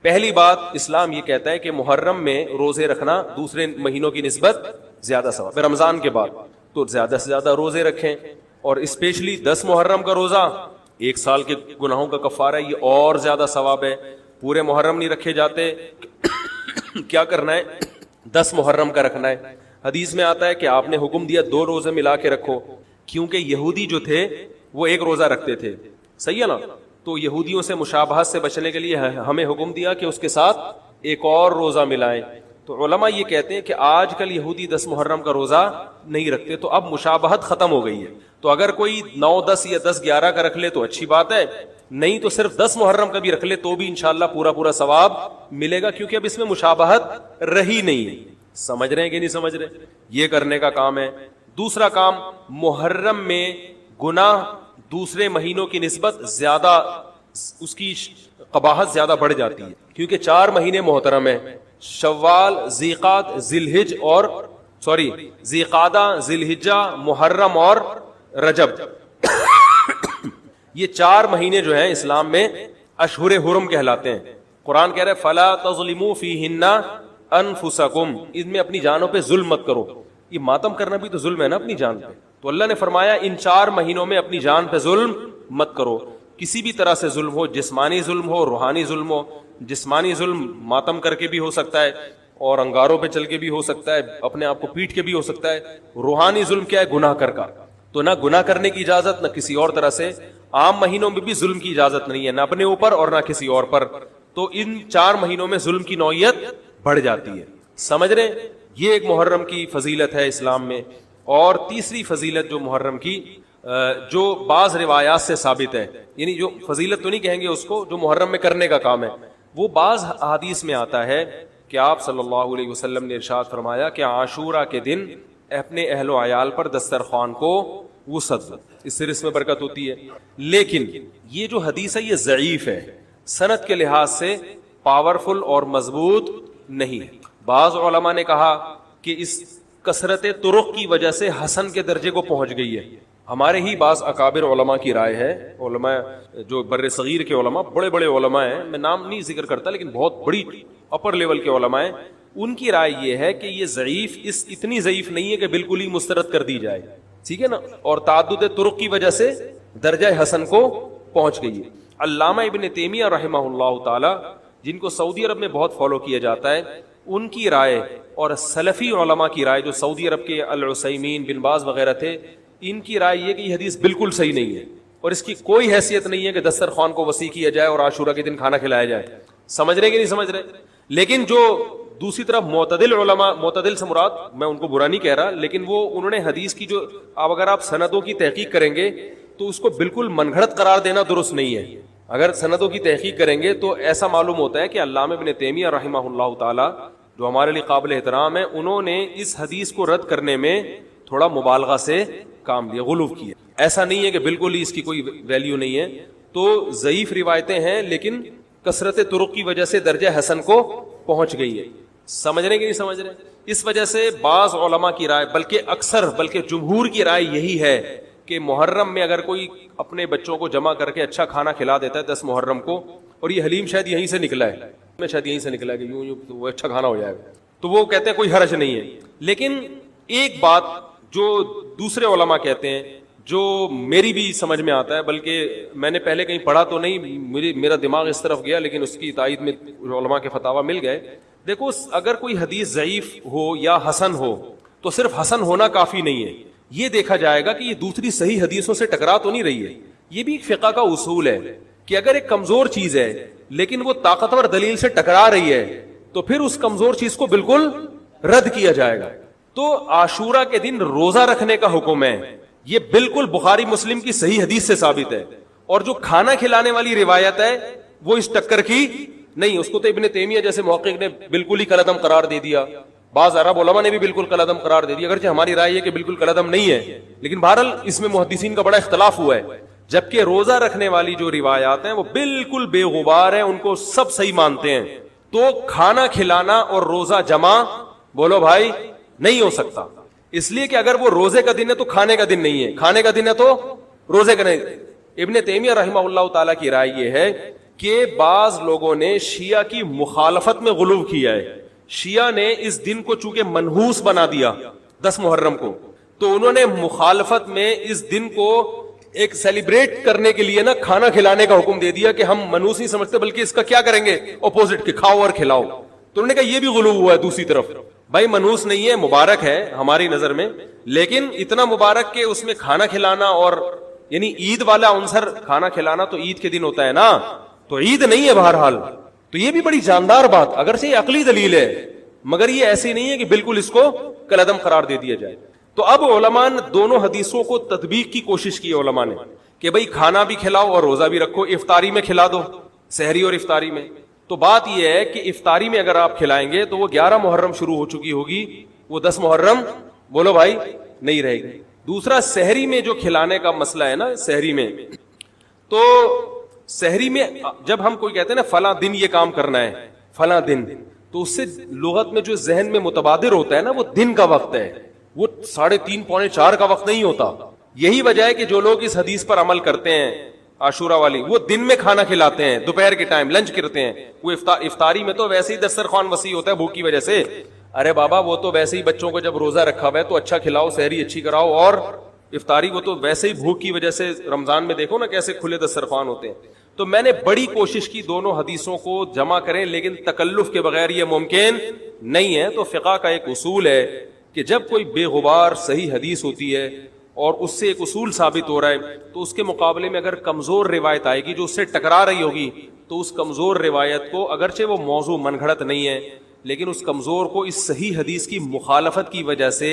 پہلی بات اسلام یہ کہتا ہے کہ محرم میں روزے رکھنا دوسرے مہینوں کی نسبت زیادہ ثواب ہے. رمضان کے بعد تو زیادہ سے زیادہ روزے رکھیں, اور اسپیشلی 10 محرم کا روزہ 1 سال کے گناہوں کا کفارہ ہے, یہ اور زیادہ ثواب ہے. پورے محرم نہیں رکھے جاتے, کیا کرنا ہے, 10 محرم کا رکھنا ہے. حدیث میں آتا ہے کہ آپ نے حکم دیا 2 روزے ملا کے رکھو, کیونکہ یہودی جو تھے وہ 1 روزہ رکھتے تھے, صحیح ہے نا, تو یہودیوں سے مشابہت سے بچنے کے لیے ہمیں حکم دیا کہ اس کے ساتھ ایک اور روزہ ملائیں. تو علماء یہ کہتے ہیں کہ آج کل یہودی 10 محرم کا روزہ نہیں رکھتے, تو اب مشابہت ختم ہو گئی ہے. تو اگر کوئی 9, 10 یا 10, 11 کا رکھ لے تو اچھی بات ہے, نہیں تو صرف 10 محرم کا بھی رکھ لے تو بھی انشاءاللہ پورا ثواب ملے گا, کیونکہ اب اس میں مشابہت رہی نہیں ہے. سمجھ رہے ہیں کہ نہیں سمجھ رہے؟ یہ کرنے کا کام ہے. دوسرا کام, محرم میں گناہ دوسرے مہینوں کی نسبت زیادہ, اس کی قباحت زیادہ بڑھ جاتی ہے, کیونکہ 4 مہینے محترم ہیں, شوال, ذیقات, ذیلحج اور ذیقعدہ, ذیلحجہ, محرم اور رجب. یہ 4 مہینے جو ہیں اسلام میں اشہر حرم کہلاتے ہیں. قرآن کہہ رہے فلا تظلموا فیہن انفسکم, ان میں اپنی جانوں پہ ظلم مت کرو. یہ ماتم کرنا بھی تو ظلم ہے نا اپنی جان پہ. تو اللہ نے فرمایا ان 4 مہینوں میں اپنی جان پہ ظلم مت کرو. کسی بھی طرح سے ظلم ہو, جسمانی ظلم ہو, روحانی ظلم ہو. جسمانی ظلم ماتم کر کے بھی ہو سکتا ہے, اور انگاروں پہ چل کے بھی ہو سکتا ہے, اپنے آپ کو پیٹ کے بھی ہو سکتا ہے. روحانی ظلم کیا ہے؟ گناہ کر کا. تو نہ گناہ کرنے کی اجازت, نہ کسی اور طرح سے. عام مہینوں میں بھی ظلم کی اجازت نہیں ہے, نہ اپنے اوپر اور نہ کسی اور پر. تو ان 4 مہینوں میں ظلم کی نوعیت بڑھ جاتی ہے. سمجھ رہے ہیں؟ یہ ایک محرم کی فضیلت ہے اسلام میں. اور تیسری فضیلت جو محرم کی, جو بعض روایات سے ثابت ہے, یعنی جو فضیلت تو نہیں کہیں گے اس کو, جو محرم میں کرنے کا کام ہے, وہ بعض حدیث میں آتا ہے کہ آپ صلی اللہ علیہ وسلم نے ارشاد فرمایا کہ عاشورہ کے دن اپنے اہل و عیال پر دسترخوان کو وسعت دو, اس سے رزق میں برکت ہوتی ہے. لیکن یہ جو حدیث ہے یہ ضعیف ہے, سند کے لحاظ سے پاورفل اور مضبوط نہیں ہے. بعض علماء نے کہا کہ اس کثرت طرق کی وجہ سے حسن کے درجے کو پہنچ گئی ہے. ہمارے ہی بعض اکابر علماء کی رائے ہے, علماء جو بر صغیر کے علماء, بڑے بڑے علماء ہیں, میں نام نہیں ذکر کرتا لیکن بہت بڑی اپر لیول کے علماء ہیں, ان کی رائے یہ ہے کہ یہ ضعیف, اتنی ضعیف نہیں ہے کہ بالکل ہی مسترد کر دی جائے, ٹھیک ہے نا, اور تعدد طرق کی وجہ سے درجہ حسن کو پہنچ گئی ہے. علامہ ابن تیمیہ رحمہ اللہ تعالی, جن کو سعودی عرب میں بہت فالو کیا جاتا ہے, ان کی رائے اور سلفی علماء کی رائے, جو سعودی عرب کے العثیمین, بن باز وغیرہ تھے, ان کی رائے یہ کہ یہ حدیث بالکل صحیح نہیں ہے, اور اس کی کوئی حیثیت نہیں ہے کہ دسترخوان کو وسیع کیا جائے اور عاشورہ کے دن کھانا کھلایا جائے. سمجھ رہے کہ نہیں سمجھ رہے؟ لیکن جو دوسری طرف معتدل علماء, معتدل سے مراد میں ان کو برا نہیں کہہ رہا, لیکن وہ انہوں نے حدیث کی جو, اب اگر آپ سندوں کی تحقیق کریں گے تو اس کو بالکل من گھڑت قرار دینا درست نہیں ہے. اگر سندوں کی تحقیق کریں گے تو ایسا معلوم ہوتا ہے کہ علامہ ابن تیمیہ رحمہ اللہ تعالی, جو ہمارے لیے قابل احترام ہے, انہوں نے اس حدیث کو رد کرنے میں تھوڑا مبالغہ سے کام لیا, غلو کیا. ایسا نہیں ہے کہ بالکل ہی اس کی کوئی ویلیو نہیں ہے. تو ضعیف روایتیں ہیں لیکن کثرت طرق کی وجہ سے درجہ حسن کو پہنچ گئی ہے. سمجھ رہے کہ نہیں سمجھ رہے؟ اس وجہ سے بعض علماء کی رائے, بلکہ اکثر, بلکہ جمہور کی رائے یہی ہے کہ محرم میں اگر کوئی اپنے بچوں کو جمع کر کے اچھا کھانا کھلا دیتا ہے 10 محرم کو, اور یہ حلیم شاید یہیں سے نکلا ہے, میں شاید یہیں سے نکلا ہے کہ یوں وہ اچھا کھانا ہو جائے گا, تو وہ کہتے ہیں کوئی حرج نہیں ہے. لیکن ایک بات جو دوسرے علماء کہتے ہیں, جو میری بھی سمجھ میں آتا ہے, بلکہ میں نے پہلے کہیں پڑھا تو نہیں, میرا دماغ اس طرف گیا, لیکن اس کی تائید میں علماء کے فتاوی مل گئے. دیکھو, اگر کوئی حدیث ضعیف ہو یا حسن ہو تو صرف حسن ہونا کافی نہیں ہے, یہ دیکھا جائے گا کہ یہ دوسری صحیح حدیثوں سے ٹکرا تو نہیں رہی ہے. یہ بھی ایک فقہ کا اصول ہے کہ اگر ایک کمزور چیز ہے لیکن وہ طاقتور دلیل سے ٹکرا رہی ہے تو پھر اس کمزور چیز کو بالکل رد کیا جائے گا. تو عاشورہ کے دن روزہ رکھنے کا حکم ہے, یہ بالکل بخاری مسلم کی صحیح حدیث سے ثابت ہے. اور جو کھانا کھلانے والی روایت ہے وہ اس ٹکر کی نہیں, اس کو تو ابن تیمیہ جیسے محقق نے بالکل ہی کالعدم قرار دے دیا, بعض عرب علماء نے بھی بالکل کالعدم قرار دے دیا, اگرچہ ہماری رائے ہے کہ بالکل کالعدم نہیں ہے, لیکن بہرحال اس میں محدثین کا بڑا اختلاف ہوا ہے. جبکہ روزہ رکھنے والی جو روایات ہیں وہ بالکل بے غبار ہیں, ان کو سب صحیح مانتے ہیں. تو کھانا کھلانا اور روزہ جمع, بولو بھائی, نہیں ہو سکتا, اس لیے کہ اگر وہ روزے کا دن ہے تو کھانے کا دن نہیں ہے, کھانے کا دن ہے تو روزے کا نہیں. ابن تیمیہ رحمہ اللہ تعالیٰ کی رائے یہ ہے کہ بعض لوگوں نے شیعہ کی مخالفت میں غلو کیا ہے. شیعہ نے اس دن کو چونکہ منحوس بنا دیا 10 محرم کو, تو انہوں نے مخالفت میں اس دن کو ایک سیلیبریٹ کرنے کے لیے نا کھانا کھلانے کا حکم دے دیا کہ ہم منحوس نہیں سمجھتے بلکہ اس کا کیا کریں گے, اپوزٹ, کہ کھاؤ اور کھلاؤ. تو انہوں نے کہا یہ بھی غلو ہوا ہے دوسری طرف. بھائی منحوس نہیں ہے, مبارک ہے ہماری نظر میں, لیکن اتنا مبارک کہ اس میں کھانا کھلانا اور یعنی عید والا عنصر کھانا کھلانا تو عید کے دن ہوتا ہے نا, تو عید نہیں ہے بہرحال. تو یہ بھی بڑی جاندار بات, اگرچہ یہ عقلی دلیل ہے مگر یہ ایسی نہیں ہے کہ بالکل اس کو کالعدم قرار دے دیا جائے. تو اب علماء نے دونوں حدیثوں کو تطبیق کی کوشش کی علماء نے کہ بھئی کھانا بھی کھلاؤ اور روزہ بھی رکھو, افطاری میں کھلا دو, سحری اور افطاری میں. تو بات یہ ہے کہ افطاری میں اگر آپ کھلائیں گے تو وہ 11 محرم شروع ہو چکی ہوگی, وہ 10 محرم بولو بھائی نہیں رہے گی. دوسرا سحری میں جو کھلانے کا مسئلہ ہے نا, سحری میں, تو سحری میں جب ہم کوئی کہتے ہیں نا فلاں دن یہ کام کرنا ہے فلاں دن, تو اس سے لغت میں جو ذہن میں متبادر ہوتا ہے نا وہ دن کا وقت ہے, وہ 3:30 پونے 4 کا وقت نہیں ہوتا. یہی وجہ ہے کہ جو لوگ اس حدیث پر عمل کرتے ہیں عاشورہ والی, وہ دن میں کھانا کھلاتے ہیں, دوپہر کے ٹائم لنچ کرتے ہیں. وہ افطاری میں تو ویسے ہی دسترخوان وسیع ہوتا ہے بھوک کی وجہ سے. ارے بابا وہ تو ویسے ہی بچوں کو جب روزہ رکھا ہوا ہے تو اچھا کھلاؤ, سحری اچھی کراؤ, اور افطاری وہ تو ویسے ہی بھوک کی وجہ سے رمضان میں دیکھو نا کیسے کھلے دسترخوان ہوتے ہیں. تو میں نے بڑی کوشش کی دونوں حدیثوں کو جمع کریں, لیکن تکلف کے بغیر یہ ممکن نہیں ہے. تو فقہ کا ایک اصول ہے کہ جب کوئی بے غبار صحیح حدیث ہوتی ہے اور اس سے ایک اصول ثابت ہو رہا ہے, تو اس کے مقابلے میں اگر کمزور روایت آئے گی جو اس سے ٹکرا رہی ہوگی, تو اس کمزور روایت کو, اگرچہ وہ موضوع من گھڑت نہیں ہے, لیکن اس کمزور کو اس صحیح حدیث کی مخالفت کی وجہ سے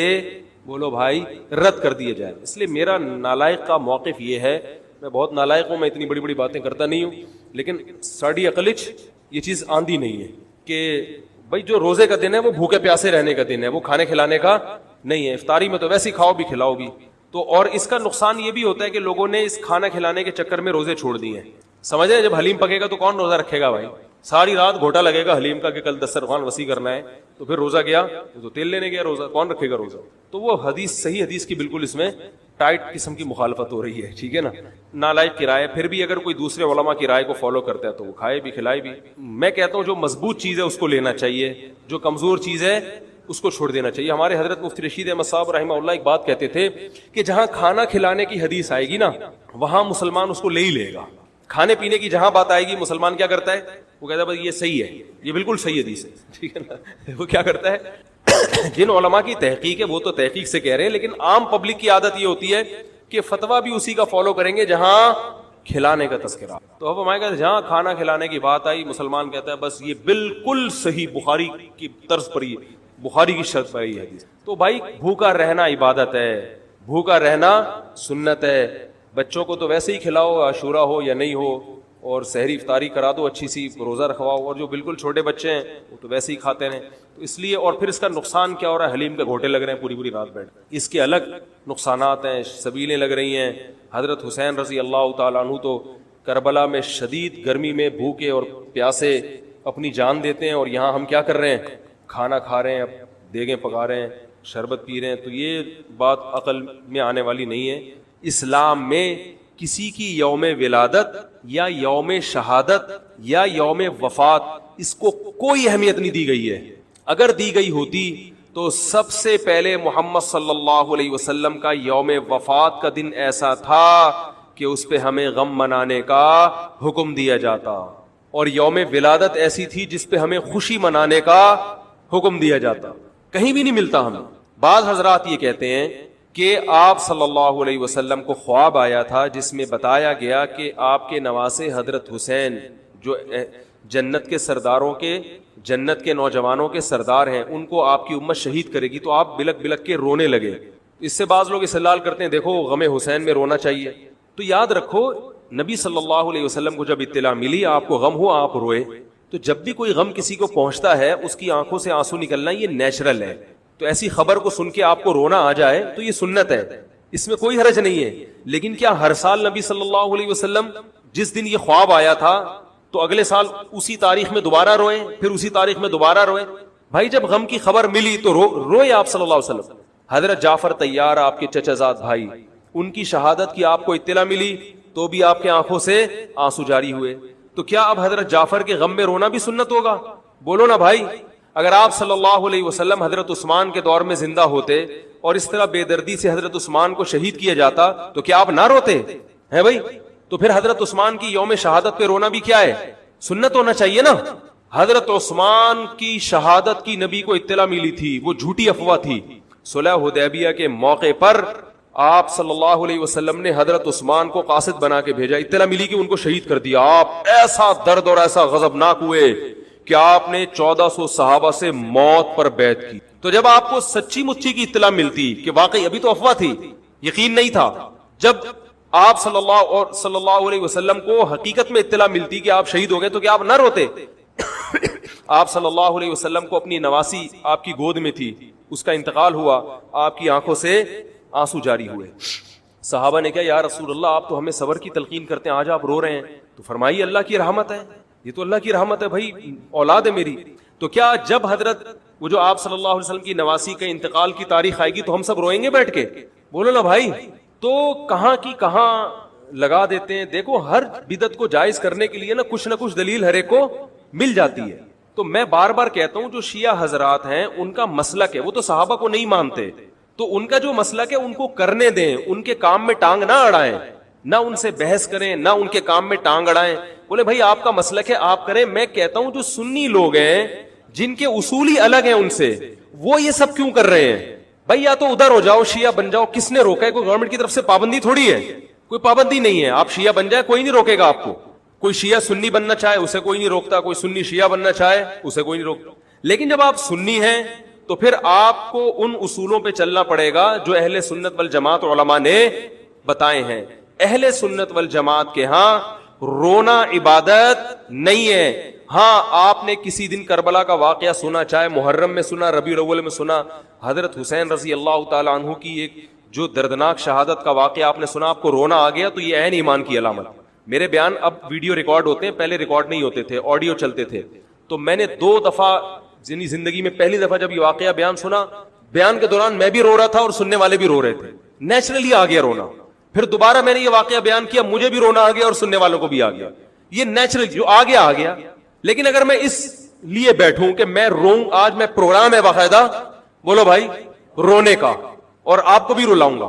بولو بھائی رد کر دیا جائے. اس لیے میرا نالائق کا موقف یہ ہے, میں بہت نالائق ہوں, میں اتنی بڑی بڑی باتیں کرتا نہیں ہوں, لیکن ساڑی عقلچ یہ چیز آندھی نہیں ہے کہ بھائی جو روزے کا دن ہے وہ بھوکے پیاسے رہنے کا دن ہے, وہ کھانے کھلانے کا نہیں ہے. افطاری میں تو ویسے ہی کھاؤ بھی کھلاؤ بھی. تو اور اس کا نقصان یہ بھی ہوتا ہے کہ لوگوں نے اس کھانا کھلانے کے چکر میں روزے چھوڑ دیے ہیں. سمجھ رہے ہیں, جب حلیم پکے گا تو کون روزہ رکھے گا بھائی, ساری رات گھوٹا لگے گا حلیم کا کہ کل دسترخوان وسیع کرنا ہے, تو پھر روزہ گیا تو تیل لینے گیا, روزہ کون رکھے گا روزہ. تو وہ حدیث صحیح حدیث کی بالکل اس میں ٹائٹ قسم کی مخالفت ہو رہی ہے, ٹھیک ہے نا. نالائق کی رائے, پھر بھی اگر کوئی دوسرے علماء کی رائے کو فالو کرتا ہے تو وہ کھائے بھی کھلائے بھی. میں کہتا ہوں جو مضبوط چیز ہے اس کو لینا چاہیے, جو کمزور چیز ہے اس کو چھوڑ دینا چاہیے. ہمارے حضرت مفتی رشید احمد صاحب رحمہ اللہ ایک بات کہتے تھے کہ جہاں کھانا کھلانے کی حدیث آئے گی نا وہاں مسلمان اس کو لے ہی لے گا. کھانے پینے کی جہاں بات آئے گی مسلمان کیا کرتا ہے, وہ کہتا ہے بھائی یہ صحیح ہے, یہ بالکل صحیح حدیث ہے, ٹھیک ہے نا. وہ کیا کرتا ہے, جن علماء کی تحقیق ہے وہ تو تحقیق سے کہہ رہے ہیں, لیکن عام پبلک کی عادت یہ ہوتی ہے کہ فتویٰ بھی اسی کا فالو کریں گے جہاں کھلانے کا تذکرہ. تو اب ہمارے کہتے ہیں جہاں کھانا کھلانے کی بات آئی مسلمان کہتا ہے بس یہ بالکل صحیح بخاری کی طرز پر ہی, بخاری کی شرط پر ہی حدیث. تو بھائی بھوکا رہنا عبادت ہے, بھوکا رہنا سنت ہے. بچوں کو تو ویسے ہی کھلاؤ عاشورہ ہو یا نہیں ہو, اور سحری افطاری کرا دو اچھی سی, روزہ رکھواؤ, اور جو بالکل چھوٹے بچے ہیں وہ تو ویسے ہی کھاتے ہیں. تو اس لیے, اور پھر اس کا نقصان کیا ہو رہا ہے, حلیم کے گھوٹے لگ رہے ہیں پوری پوری رات بیٹھ, اس کے الگ نقصانات ہیں, سبیلیں لگ رہی ہیں. حضرت حسین رضی اللہ تعالیٰ عنہ تو کربلا میں شدید گرمی میں بھوکے اور پیاسے اپنی جان دیتے ہیں, اور یہاں ہم کیا کر رہے ہیں, کھانا کھا رہے ہیں, دیگیں پکا رہے ہیں, شربت پی رہے ہیں. تو یہ بات عقل میں آنے والی نہیں ہے. اسلام میں کسی کی یوم ولادت یا یوم شہادت یا یوم وفات اس کو کوئی اہمیت نہیں دی گئی ہے. اگر دی گئی ہوتی تو سب سے پہلے محمد صلی اللہ علیہ وسلم کا یوم وفات کا دن ایسا تھا کہ اس پہ ہمیں غم منانے کا حکم دیا جاتا, اور یوم ولادت ایسی تھی جس پہ ہمیں خوشی منانے کا حکم دیا جاتا. کہیں بھی نہیں ملتا ہمیں. بعض حضرات یہ کہتے ہیں کہ آپ صلی اللہ علیہ وسلم کو خواب آیا تھا جس میں بتایا گیا کہ آپ کے نواسے حضرت حسین جو جنت کے سرداروں کے, جنت کے نوجوانوں کے سردار ہیں, ان کو آپ کی امت شہید کرے گی. تو آپ بلک بلک کے رونے لگے. اس سے بعض لوگ استدلال کرتے ہیں دیکھو غم حسین میں رونا چاہیے. تو یاد رکھو نبی صلی اللہ علیہ وسلم کو جب اطلاع ملی آپ کو غم ہو آپ روئے, تو جب بھی کوئی غم کسی کو پہنچتا ہے اس کی آنکھوں سے آنسو نکلنا یہ نیچرل ہے. تو ایسی خبر کو سن کے آپ کو رونا آ جائے تو یہ سنت ہے, اس میں کوئی حرج نہیں ہے. لیکن کیا ہر سال نبی صلی اللہ علیہ وسلم جس دن یہ خواب آیا تھا تو اگلے سال اسی تاریخ میں دوبارہ روئے, پھر اسی تاریخ میں دوبارہ روئے؟ بھائی جب غم کی خبر ملی تو روئے آپ صلی اللہ علیہ وسلم. حضرت جعفر طیار آپ کے چچا زاد بھائی, ان کی شہادت کی آپ کو اطلاع ملی تو بھی آپ کے آنکھوں سے آنسو جاری ہوئے. تو کیا اب حضرت جعفر کے غم میں رونا بھی سنت ہوگا؟ بولو نا بھائی. اگر آپ صلی اللہ علیہ وسلم حضرت عثمان کے دور میں زندہ ہوتے اور اس طرح بے دردی سے حضرت عثمان کو شہید کیا جاتا تو کیا آپ نہ روتے ہیں بھائی؟ تو پھر حضرت عثمان کی یوم شہادت پہ رونا بھی کیا ہے؟ سنت ہونا چاہیے نا. حضرت عثمان کی شہادت کی نبی کو اطلاع ملی تھی, وہ جھوٹی افواہ تھی. صلح حدیبیہ کے موقع پر آپ صلی اللہ علیہ وسلم نے حضرت عثمان کو قاصد بنا کے بھیجا, اطلاع ملی کہ ان کو شہید کر دیا. آپ ایسا درد اور ایسا غضبناک ہوئے کہ آپ نے 1400 صحابہ سے موت پر بیعت کی. تو جب آپ کو سچی مچی کی اطلاع ملتی کہ واقعی ابھی تو افواہ تھی, یقین نہیں تھا, جب آپ صلی اللہ علیہ وسلم کو حقیقت میں اطلاع ملتی کہ آپ شہید ہو گئے تو کیا آپ نہ روتے؟ آپ صلی اللہ علیہ وسلم کو اپنی نواسی آپ کی گود میں تھی, اس کا انتقال ہوا, آپ کی آنکھوں سے آنسو جاری ہوئے. صحابہ نے کہا یا رسول اللہ آپ تو ہمیں صبر کی تلقین کرتے ہیں, آج آپ رو رہے ہیں. تو فرمائیے اللہ کی رحمت ہے, یہ تو اللہ کی رحمت ہے بھائی, اولاد ہے میری. تو کیا جب حضرت وہ جو آپ صلی اللہ علیہ وسلم کی نواسی کا انتقال کی تاریخ آئے گی تو ہم سب روئیں گے بیٹھ کے؟ بولو نا بھائی. تو کہاں کی کہاں لگا دیتے ہیں. دیکھو ہر بدعت کو جائز کرنے کے لیے نا کچھ نہ کچھ دلیل ہر ایک کو مل جاتی ہے. تو میں بار بار کہتا ہوں جو شیعہ حضرات ہیں ان کا مسلک ہے, وہ تو صحابہ کو نہیں مانتے, تو ان کا جو مسلک ہے ان کو کرنے دیں, ان کے کام میں ٹانگ نہ اڑائیں, نہ ان سے بحث کریں, نہ ان کے کام میں ٹانگ اڑائیں. بولے بھائی آپ کا مسلک ہے آپ کریں. میں کہتا ہوں جو سنی لوگ ہیں جن کے اصول ہی الگ ہیں ان سے, وہ یہ سب کیوں کر رہے ہیں بھائی؟ یا تو ادھر ہو جاؤ, شیعہ بن جاؤ. کس نے روکا ہے؟ کوئی گورنمنٹ کی طرف سے پابندی تھوڑی ہے, کوئی پابندی نہیں ہے. آپ شیعہ بن جائے, کوئی نہیں روکے گا آپ کو. کوئی شیعہ سنی بننا چاہے اسے کوئی نہیں روکتا, کوئی سنی شیعہ بننا چاہے اسے کوئی نہیں روکتا. لیکن جب آپ سنی ہیں تو پھر آپ کو ان اصولوں پہ چلنا پڑے گا جو اہل سنت والجماعت علماء نے بتائے ہیں. اہل سنت والجماعت کے ہاں رونا عبادت نہیں ہے. ہاں آپ نے کسی دن کربلا کا واقعہ سنا, چاہے محرم میں سنا, ربیع الاول میں سنا, حضرت حسین رضی اللہ تعالی عنہ کی ایک جو دردناک شہادت کا واقعہ آپ نے سنا, آپ کو رونا آ گیا, تو یہ عین ایمان کی علامت. میرے بیان اب ویڈیو ریکارڈ ہوتے ہیں, پہلے ریکارڈ نہیں ہوتے تھے, آڈیو چلتے تھے. تو میں نے 2 دفعہ زندگی میں پہلی دفعہ جب یہ واقعہ بیان سنا, بیان کے دوران میں بھی رو رہا تھا اور سننے والے بھی رو رہے تھے, نیچرلی آ گیا رونا. پھر دوبارہ میں نے یہ واقعہ بیان کیا, مجھے بھی رونا آ گیا اور سننے والوں کو بھی آ گیا. یہ نیچرل جو آ گیا آ گیا. لیکن اگر میں اس لیے بیٹھوں کہ میں روؤں, آج میں پروگرام ہے باقاعدہ, بولو بھائی, رونے کا, اور آپ کو بھی رلاؤں گا,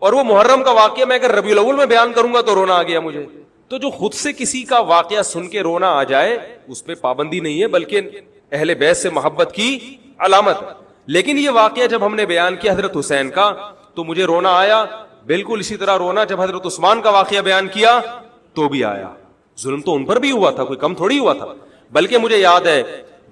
اور وہ محرم کا واقعہ میں اگر ربیع الاول میں بیان کروں گا تو رونا آ گیا مجھے. تو جو خود سے کسی کا واقعہ سن کے رونا آ جائے اس پہ پابندی نہیں ہے, بلکہ اہل بیت سے محبت کی علامت. لیکن یہ واقعہ جب ہم نے بیان کیا حضرت حسین کا تو مجھے رونا آیا. بالکل اسی طرح رونا جب حضرت عثمان کا واقعہ بیان کیا تو بھی آیا. ظلم تو ان پر بھی ہوا تھا, کوئی کم تھوڑی ہوا تھا. بلکہ مجھے یاد ہے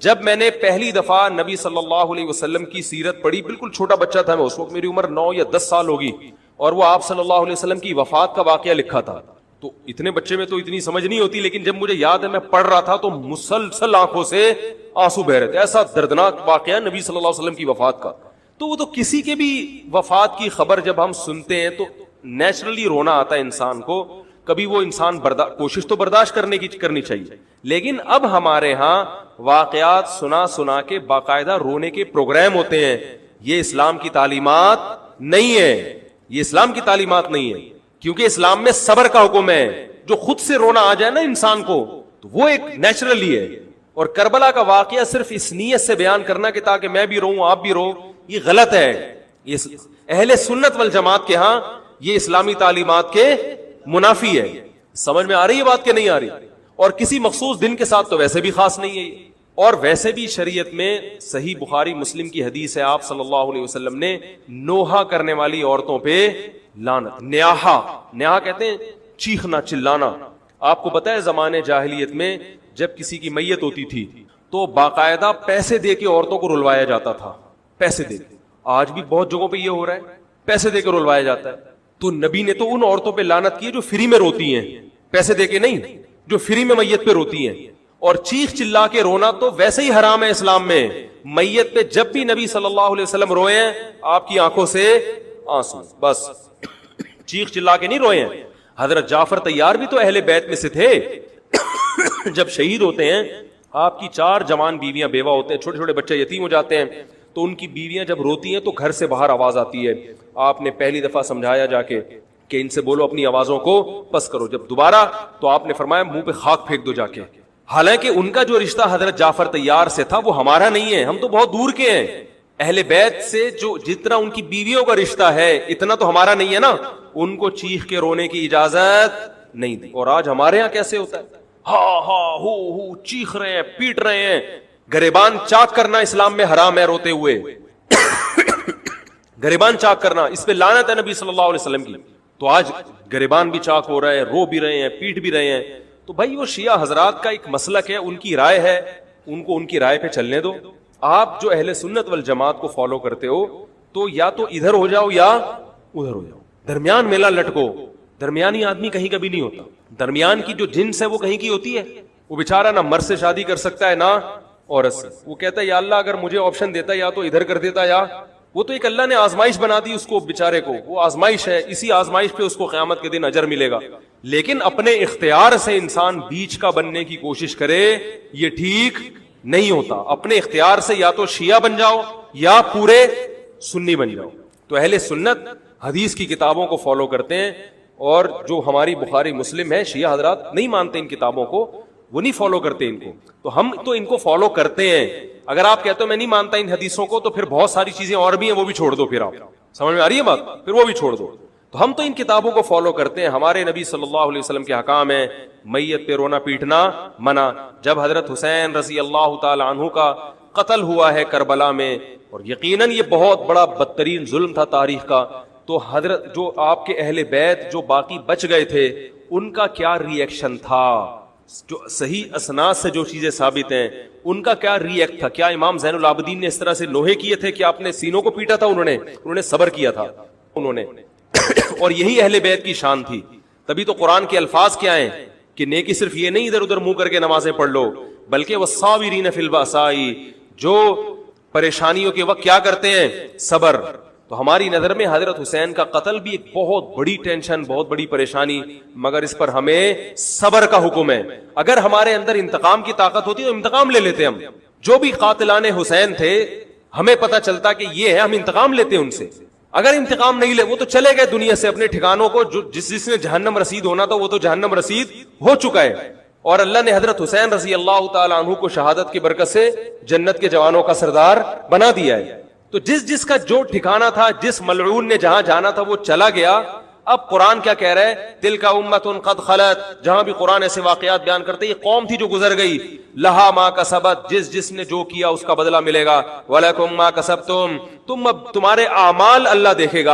جب میں نے پہلی دفعہ نبی صلی اللہ علیہ وسلم کی سیرت پڑھی, بالکل چھوٹا بچہ تھا میں اس وقت, میری عمر 9 یا 10 سال ہوگی, اور وہ آپ صلی اللہ علیہ وسلم کی وفات کا واقعہ لکھا تھا. تو اتنے بچے میں تو اتنی سمجھ نہیں ہوتی, لیکن جب مجھے یاد ہے میں پڑھ رہا تھا تو مسلسل آنکھوں سے آنسو بہ رہے تھے. ایسا دردناک واقعہ نبی صلی اللہ علیہ وسلم کی وفات کا. تو وہ تو کسی کے بھی وفات کی خبر جب ہم سنتے ہیں تو نیچرلی رونا آتا ہے انسان کو. کبھی وہ انسان کوشش تو برداشت کرنی چاہیے, لیکن اب ہمارے ہاں واقعات سنا کے باقاعدہ رونے کے پروگرام ہوتے ہیں. یہ اسلام کی تعلیمات نہیں ہے, یہ اسلام کی تعلیمات نہیں ہے, کیونکہ اسلام میں صبر کا حکم ہے. جو خود سے رونا آ جائے نا انسان کو تو وہ ایک نیچرلی ہے. اور کربلا کا واقعہ صرف اس نیت سے بیان کرنا کہ تاکہ میں بھی روؤں آپ بھی رو, یہ غلط ہے. یہ اہل سنت والجماعت کے ہاں یہ اسلامی تعلیمات کے منافی ہے. سمجھ میں آ رہی ہے بات کہ نہیں آ رہی؟ اور کسی مخصوص دن کے ساتھ تو ویسے بھی خاص نہیں ہے. اور ویسے بھی شریعت میں صحیح بخاری مسلم کی حدیث ہے, آپ صلی اللہ علیہ وسلم نے نوحہ کرنے والی عورتوں پہ لعنت, نیاحہ کہتے ہیں چیخنا چلانا. آپ کو پتا ہے زمانے جاہلیت میں جب کسی کی میت ہوتی تھی تو باقاعدہ پیسے دے کے عورتوں کو رلوایا جاتا تھا, پیسے دے کے. آج بھی بہت جگہوں پہ یہ ہو رہا ہے, پیسے دے کے رلوایا جاتا ہے. تو نبی نے تو ان عورتوں پہ لعنت کی جو فری میں روتی ہیں, پیسے دے کے نہیں, جو فری میں میت پہ روتی ہیں. اور چیخ چلا کے رونا تو ویسے ہی حرام ہے اسلام میں. میت پہ جب بھی نبی صلی اللہ علیہ وسلم روئے ہیں آپ کی آنکھوں سے آنسو, بس چیخ چلا کے نہیں روئے ہیں. حضرت جعفر طیار بھی تو اہل بیت میں سے تھے. جب شہید ہوتے ہیں آپ کی 4 جوان بیویاں بیوہ ہوتے ہیں, چھوٹے چھوٹے بچے یتیم ہو جاتے ہیں, تو ان کی بیویاں جب روتی ہیں تو گھر سے باہر آواز آتی ہے. آپ نے پہلی دفعہ سمجھایا جا کے کہ ان سے بولو اپنی آوازوں کو پس کرو. جب دوبارہ تو آپ نے فرمایا منہ پہ خاک پھینک دو جا کے. حالانکہ ان کا جو رشتہ حضرت جعفر طیار سے تھا وہ ہمارا نہیں ہے, ہم تو بہت دور کے ہیں. اہل بیت سے جو جتنا ان کی بیویوں کا رشتہ ہے اتنا تو ہمارا نہیں ہے نا. ان کو چیخ کے رونے کی اجازت نہیں دی. اور آج ہمارے ہاں کیسے ہوتا ہے, ہاں ہاں ہو چیخ رہے ہیں, پیٹ رہے ہیں. گریبان چاک کرنا اسلام میں حرام ہے روتے ہوئے. گریبان چاک کرنا, اس پہ لعنت ہے نبی صلی اللہ علیہ وسلم کی. تو آج گریبان بھی چاک ہو رہا ہے, رو بھی رہے ہیں, پیٹ بھی رہے ہیں. تو بھائی وہ شیعہ حضرات کا ایک مسلک ہے, ان کی رائے ہے, ان کو ان کی رائے پہ چلنے دو. آپ جو اہل سنت والجماعت کو فالو کرتے ہو تو یا تو ادھر ہو جاؤ یا ادھر ہو جاؤ, درمیان میلہ لٹکو. درمیانی آدمی کہیں کبھی نہیں ہوتا. درمیان کی جو جنس ہے وہ کہیں کی ہوتی ہے. وہ بیچارہ نہ مرد سے شادی کر سکتا ہے نہ عورت سے. وہ کہتا ہے یا اللہ اگر مجھے آپشن دیتا یا تو ادھر کر دیتا, یا وہ تو ایک اللہ نے آزمائش بنا دی اس کو بیچارے کو, وہ آزمائش ہے, اسی آزمائش پہ اس کو قیامت کے دن اجر ملے گا. لیکن اپنے اختیار سے انسان بیچ کا بننے کی کوشش کرے یہ ٹھیک نہیں ہوتا. اپنے اختیار سے یا تو شیعہ بن جاؤ یا پورے سنی بن جاؤ. تو اہل سنت حدیث کی کتابوں کو فالو کرتے ہیں, اور جو ہماری بخاری مسلم ہے شیعہ حضرات نہیں مانتے ان کتابوں کو, وہ نہیں فالو کرتے ان کو. تو ہم تو ان کو فالو کرتے ہیں. اگر آپ کہتے ہو میں نہیں مانتا ان حدیثوں کو, تو پھر بہت ساری چیزیں اور بھی ہیں وہ بھی چھوڑ دو. پھر آپ سمجھ میں آ رہی ہے بات, پھر وہ بھی چھوڑ دو. تو ہم تو ان کتابوں کو فالو کرتے ہیں. ہمارے نبی صلی اللہ علیہ وسلم کے حکام ہیں میت پہ رونا پیٹنا منع. جب حضرت حسین رضی اللہ تعالی عنہ کا قتل ہوا ہے کربلا میں, اور یقیناً یہ بہت بڑا بدترین ظلم تھا تاریخ کا, تو حضرت جو آپ کے اہل بیت جو باقی بچ گئے تھے ان کا کیا ری ایکشن تھا, جو صحیح اسناد سے جو چیزیں ثابت ہیں ان کا کیا ری ایکٹ تھا. کیا امام زین العابدین نے اس طرح سے نوحے کیے تھے کہ آپ نے سینوں کو پیٹا تھا؟ انہوں نے صبر کیا تھا انہوں نے. اور یہی اہل بیت کی شان تھی. تبھی تو قرآن کے الفاظ کیا ہیں کہ نیکی صرف یہ نہیں ادھر ادھر منہ کر کے نمازیں پڑھ لو, بلکہ والصابرین فی البأساء, جو پریشانیوں کے وقت کیا کرتے ہیں, صبر. تو ہماری نظر میں حضرت حسین کا قتل بھی ایک بہت بڑی ٹینشن, بہت بڑی پریشانی, مگر اس پر ہمیں صبر کا حکم ہے. اگر ہمارے اندر انتقام کی طاقت ہوتی تو انتقام لے لیتے. ہم جو بھی قاتلان حسین تھے ہمیں پتہ چلتا کہ یہ ہے, ہم انتقام لیتے ان سے. اگر انتقام نہیں لے, وہ تو چلے گئے دنیا سے اپنے ٹھکانوں کو, جو جس نے جہنم رسید ہونا تھا وہ تو جہنم رسید ہو چکا ہے. اور اللہ نے حضرت حسین رضی اللہ تعالی عنہ کو شہادت کی برکت سے جنت کے جوانوں کا سردار بنا دیا ہے. تو جس کا جو ٹھکانہ تھا, جس ملعون نے جہاں جانا تھا وہ چلا گیا. اب قرآن کیا کہہ رہا ہے, تلک امۃ قد خلت. جہاں بھی قرآن ایسے واقعات بیان کرتے یہ قوم تھی جو گزر گئی. لہا ما کسبت, جس نے جو کیا اس کا بدلہ ملے گا. ولکم ما کسبتم, تم اب تمہارے اعمال اللہ دیکھے گا.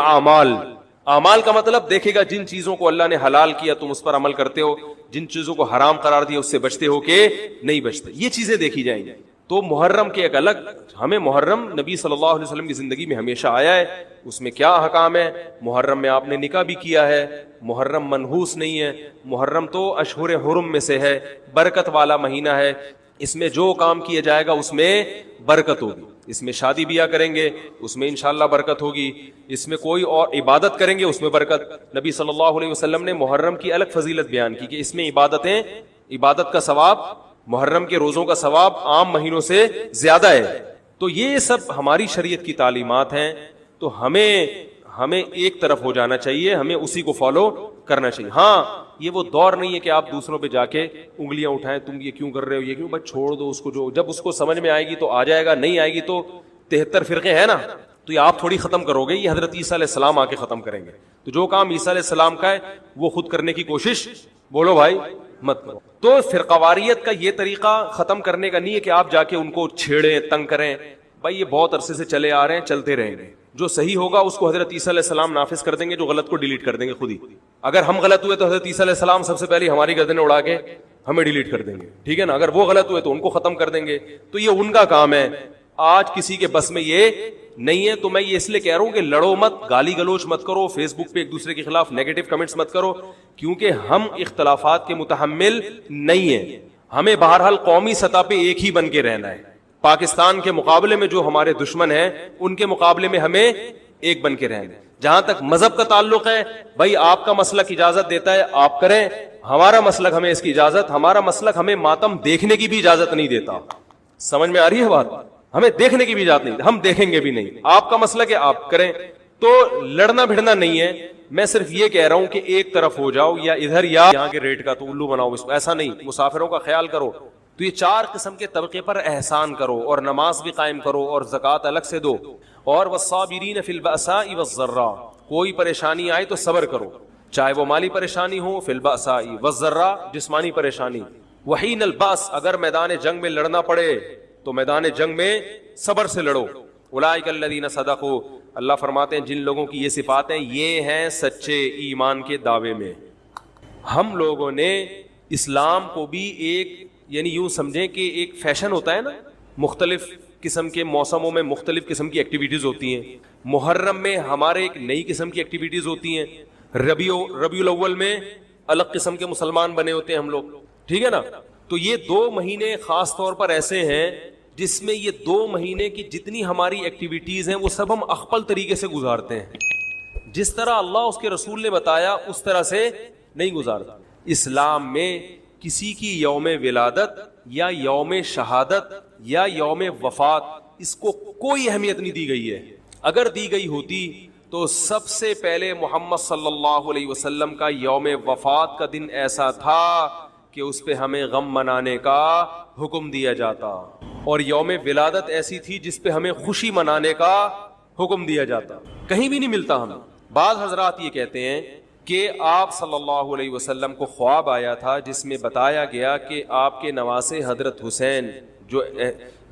اعمال کا مطلب دیکھے گا جن چیزوں کو اللہ نے حلال کیا تم اس پر عمل کرتے ہو, جن چیزوں کو حرام قرار دیا اس سے بچتے ہو کہ نہیں بچتے, یہ چیزیں دیکھی جائیں گی. تو محرم کے ایک الگ, ہمیں محرم نبی صلی اللہ علیہ وسلم کی زندگی میں ہمیشہ آیا ہے, اس میں کیا احکام ہے. محرم میں آپ نے نکاح بھی کیا ہے, محرم منحوس نہیں ہے. محرم تو اشہر حرم میں سے ہے, برکت والا مہینہ ہے. اس میں جو کام کیا جائے گا اس میں برکت ہوگی. اس میں شادی بیاہ کریں گے اس میں انشاءاللہ برکت ہوگی. اس میں کوئی اور عبادت کریں گے اس میں برکت. نبی صلی اللہ علیہ وسلم نے محرم کی الگ فضیلت بیان کی کہ اس میں عبادت کا ثواب, محرم کے روزوں کا ثواب عام مہینوں سے زیادہ ہے. تو یہ سب ہماری شریعت کی تعلیمات ہیں. تو ہمیں ایک طرف ہو جانا چاہیے, ہمیں اسی کو فالو کرنا چاہیے. ہاں یہ وہ دور نہیں ہے کہ آپ دوسروں پہ جا کے انگلیاں اٹھائیں, تم یہ کیوں کر رہے ہو, یہ کیوں, بس چھوڑ دو اس کو. جو جب اس کو سمجھ میں آئے گی تو آ جائے گا, نہیں آئے گی تو 73 فرقے ہیں نا, تو یہ آپ تھوڑی ختم کرو گے, یہ حضرت عیسیٰ علیہ السلام آ کے ختم کریں گے. تو جو کام عیسیٰ علیہ السلام کا ہے وہ خود کرنے کی کوشش بولو بھائی مت کرو. تو فرقواریت کا یہ طریقہ ختم کرنے کا نہیں ہے کہ آپ جا کے ان کو چھیڑیں, تنگ کریں. بھائی یہ بہت عرصے سے چلے آ رہے ہیں, چلتے رہیں گے. جو صحیح ہوگا اس کو حضرت عیسیٰ علیہ السلام نافذ کر دیں گے, جو غلط کو ڈیلیٹ کر دیں گے خود ہی. اگر ہم غلط ہوئے تو حضرت عیسیٰ علیہ السلام سب سے پہلے ہماری گردنیں اڑا کے ہمیں ڈیلیٹ کر دیں گے, ٹھیک ہے نا. اگر وہ غلط ہوئے تو ان کو ختم کر دیں گے. تو یہ ان کا کام ہے, آج کسی کے بس میں یہ نہیں ہے. تو میں یہ اس لیے کہہ رہا ہوں کہ لڑو مت, گالی گلوچ مت کرو, فیس بک پہ ایک دوسرے کے خلاف نیگیٹو کمنٹس مت کرو, کیونکہ ہم اختلافات کے متحمل نہیں ہیں. ہمیں بہرحال قومی سطح پہ ایک ہی بن کے رہنا ہے. پاکستان کے مقابلے میں جو ہمارے دشمن ہیں ان کے مقابلے میں ہمیں ایک بن کے رہنا ہے. جہاں تک مذہب کا تعلق ہے, بھائی آپ کا مسلک اجازت دیتا ہے آپ کریں, ہمارا مسلک ہمیں اس کی اجازت, ہمارا مسلک ہمیں ماتم دیکھنے کی بھی اجازت نہیں دیتا. سمجھ میں آ رہی ہے بات, ہمیں دیکھنے کی بھی اجازت نہیں, ہم دیکھیں گے بھی نہیں. آپ کا مسلک ہے آپ کریں. تو لڑنا بھڑنا نہیں ہے, میں صرف یہ کہہ رہا ہوں کہ ایک طرف ہو جاؤ یا ادھر یا یہاں کے ریٹ کا تو الو بناؤ اس کو، ایسا نہیں. مسافروں کا خیال کرو. تو یہ 4 قسم کے طبقے پر احسان کرو اور نماز بھی قائم کرو اور زکوٰۃ الگ سے دو. اور والصابرین فی البأساء والضراء، کوئی پریشانی آئے تو صبر کرو، چاہے وہ مالی پریشانی ہو، فی البأساء والضراء جسمانی پریشانی، وحین الباس اگر میدان جنگ میں لڑنا پڑے تو میدان جنگ میں صبر سے لڑو. اولئک الذین صدقوا، اللہ فرماتے ہیں جن لوگوں کی یہ صفات ہیں یہ ہیں سچے ایمان کے دعوے میں. ہم لوگوں نے اسلام کو بھی ایک یعنی یوں سمجھیں کہ ایک فیشن ہوتا ہے نا، مختلف قسم کے موسموں میں مختلف قسم کی ایکٹیویٹیز ہوتی ہیں. محرم میں ہمارے ایک نئی قسم کی ایکٹیویٹیز ہوتی ہیں، ربیع الاول میں الگ قسم کے مسلمان بنے ہوتے ہیں ہم لوگ، ٹھیک ہے نا. تو یہ 2 مہینے خاص طور پر ایسے ہیں جس میں یہ 2 مہینے کی جتنی ہماری ایکٹیویٹیز ہیں وہ سب ہم اخپل طریقے سے گزارتے ہیں. جس طرح اللہ اس کے رسول نے بتایا اس طرح سے نہیں گزارتا. اسلام میں کسی کی یوم ولادت یا یوم شہادت یا یوم وفات اس کو کوئی اہمیت نہیں دی گئی ہے. اگر دی گئی ہوتی تو سب سے پہلے محمد صلی اللہ علیہ وسلم کا یوم وفات کا دن ایسا تھا کہ اس پہ ہمیں غم منانے کا حکم دیا جاتا، اور یوم ولادت ایسی تھی جس پہ ہمیں خوشی منانے کا حکم دیا جاتا. کہیں بھی نہیں ملتا ہمیں. بعض حضرات یہ کہتے ہیں کہ آپ صلی اللہ علیہ وسلم کو خواب آیا تھا جس میں بتایا گیا کہ آپ کے نواسے حضرت حسین جو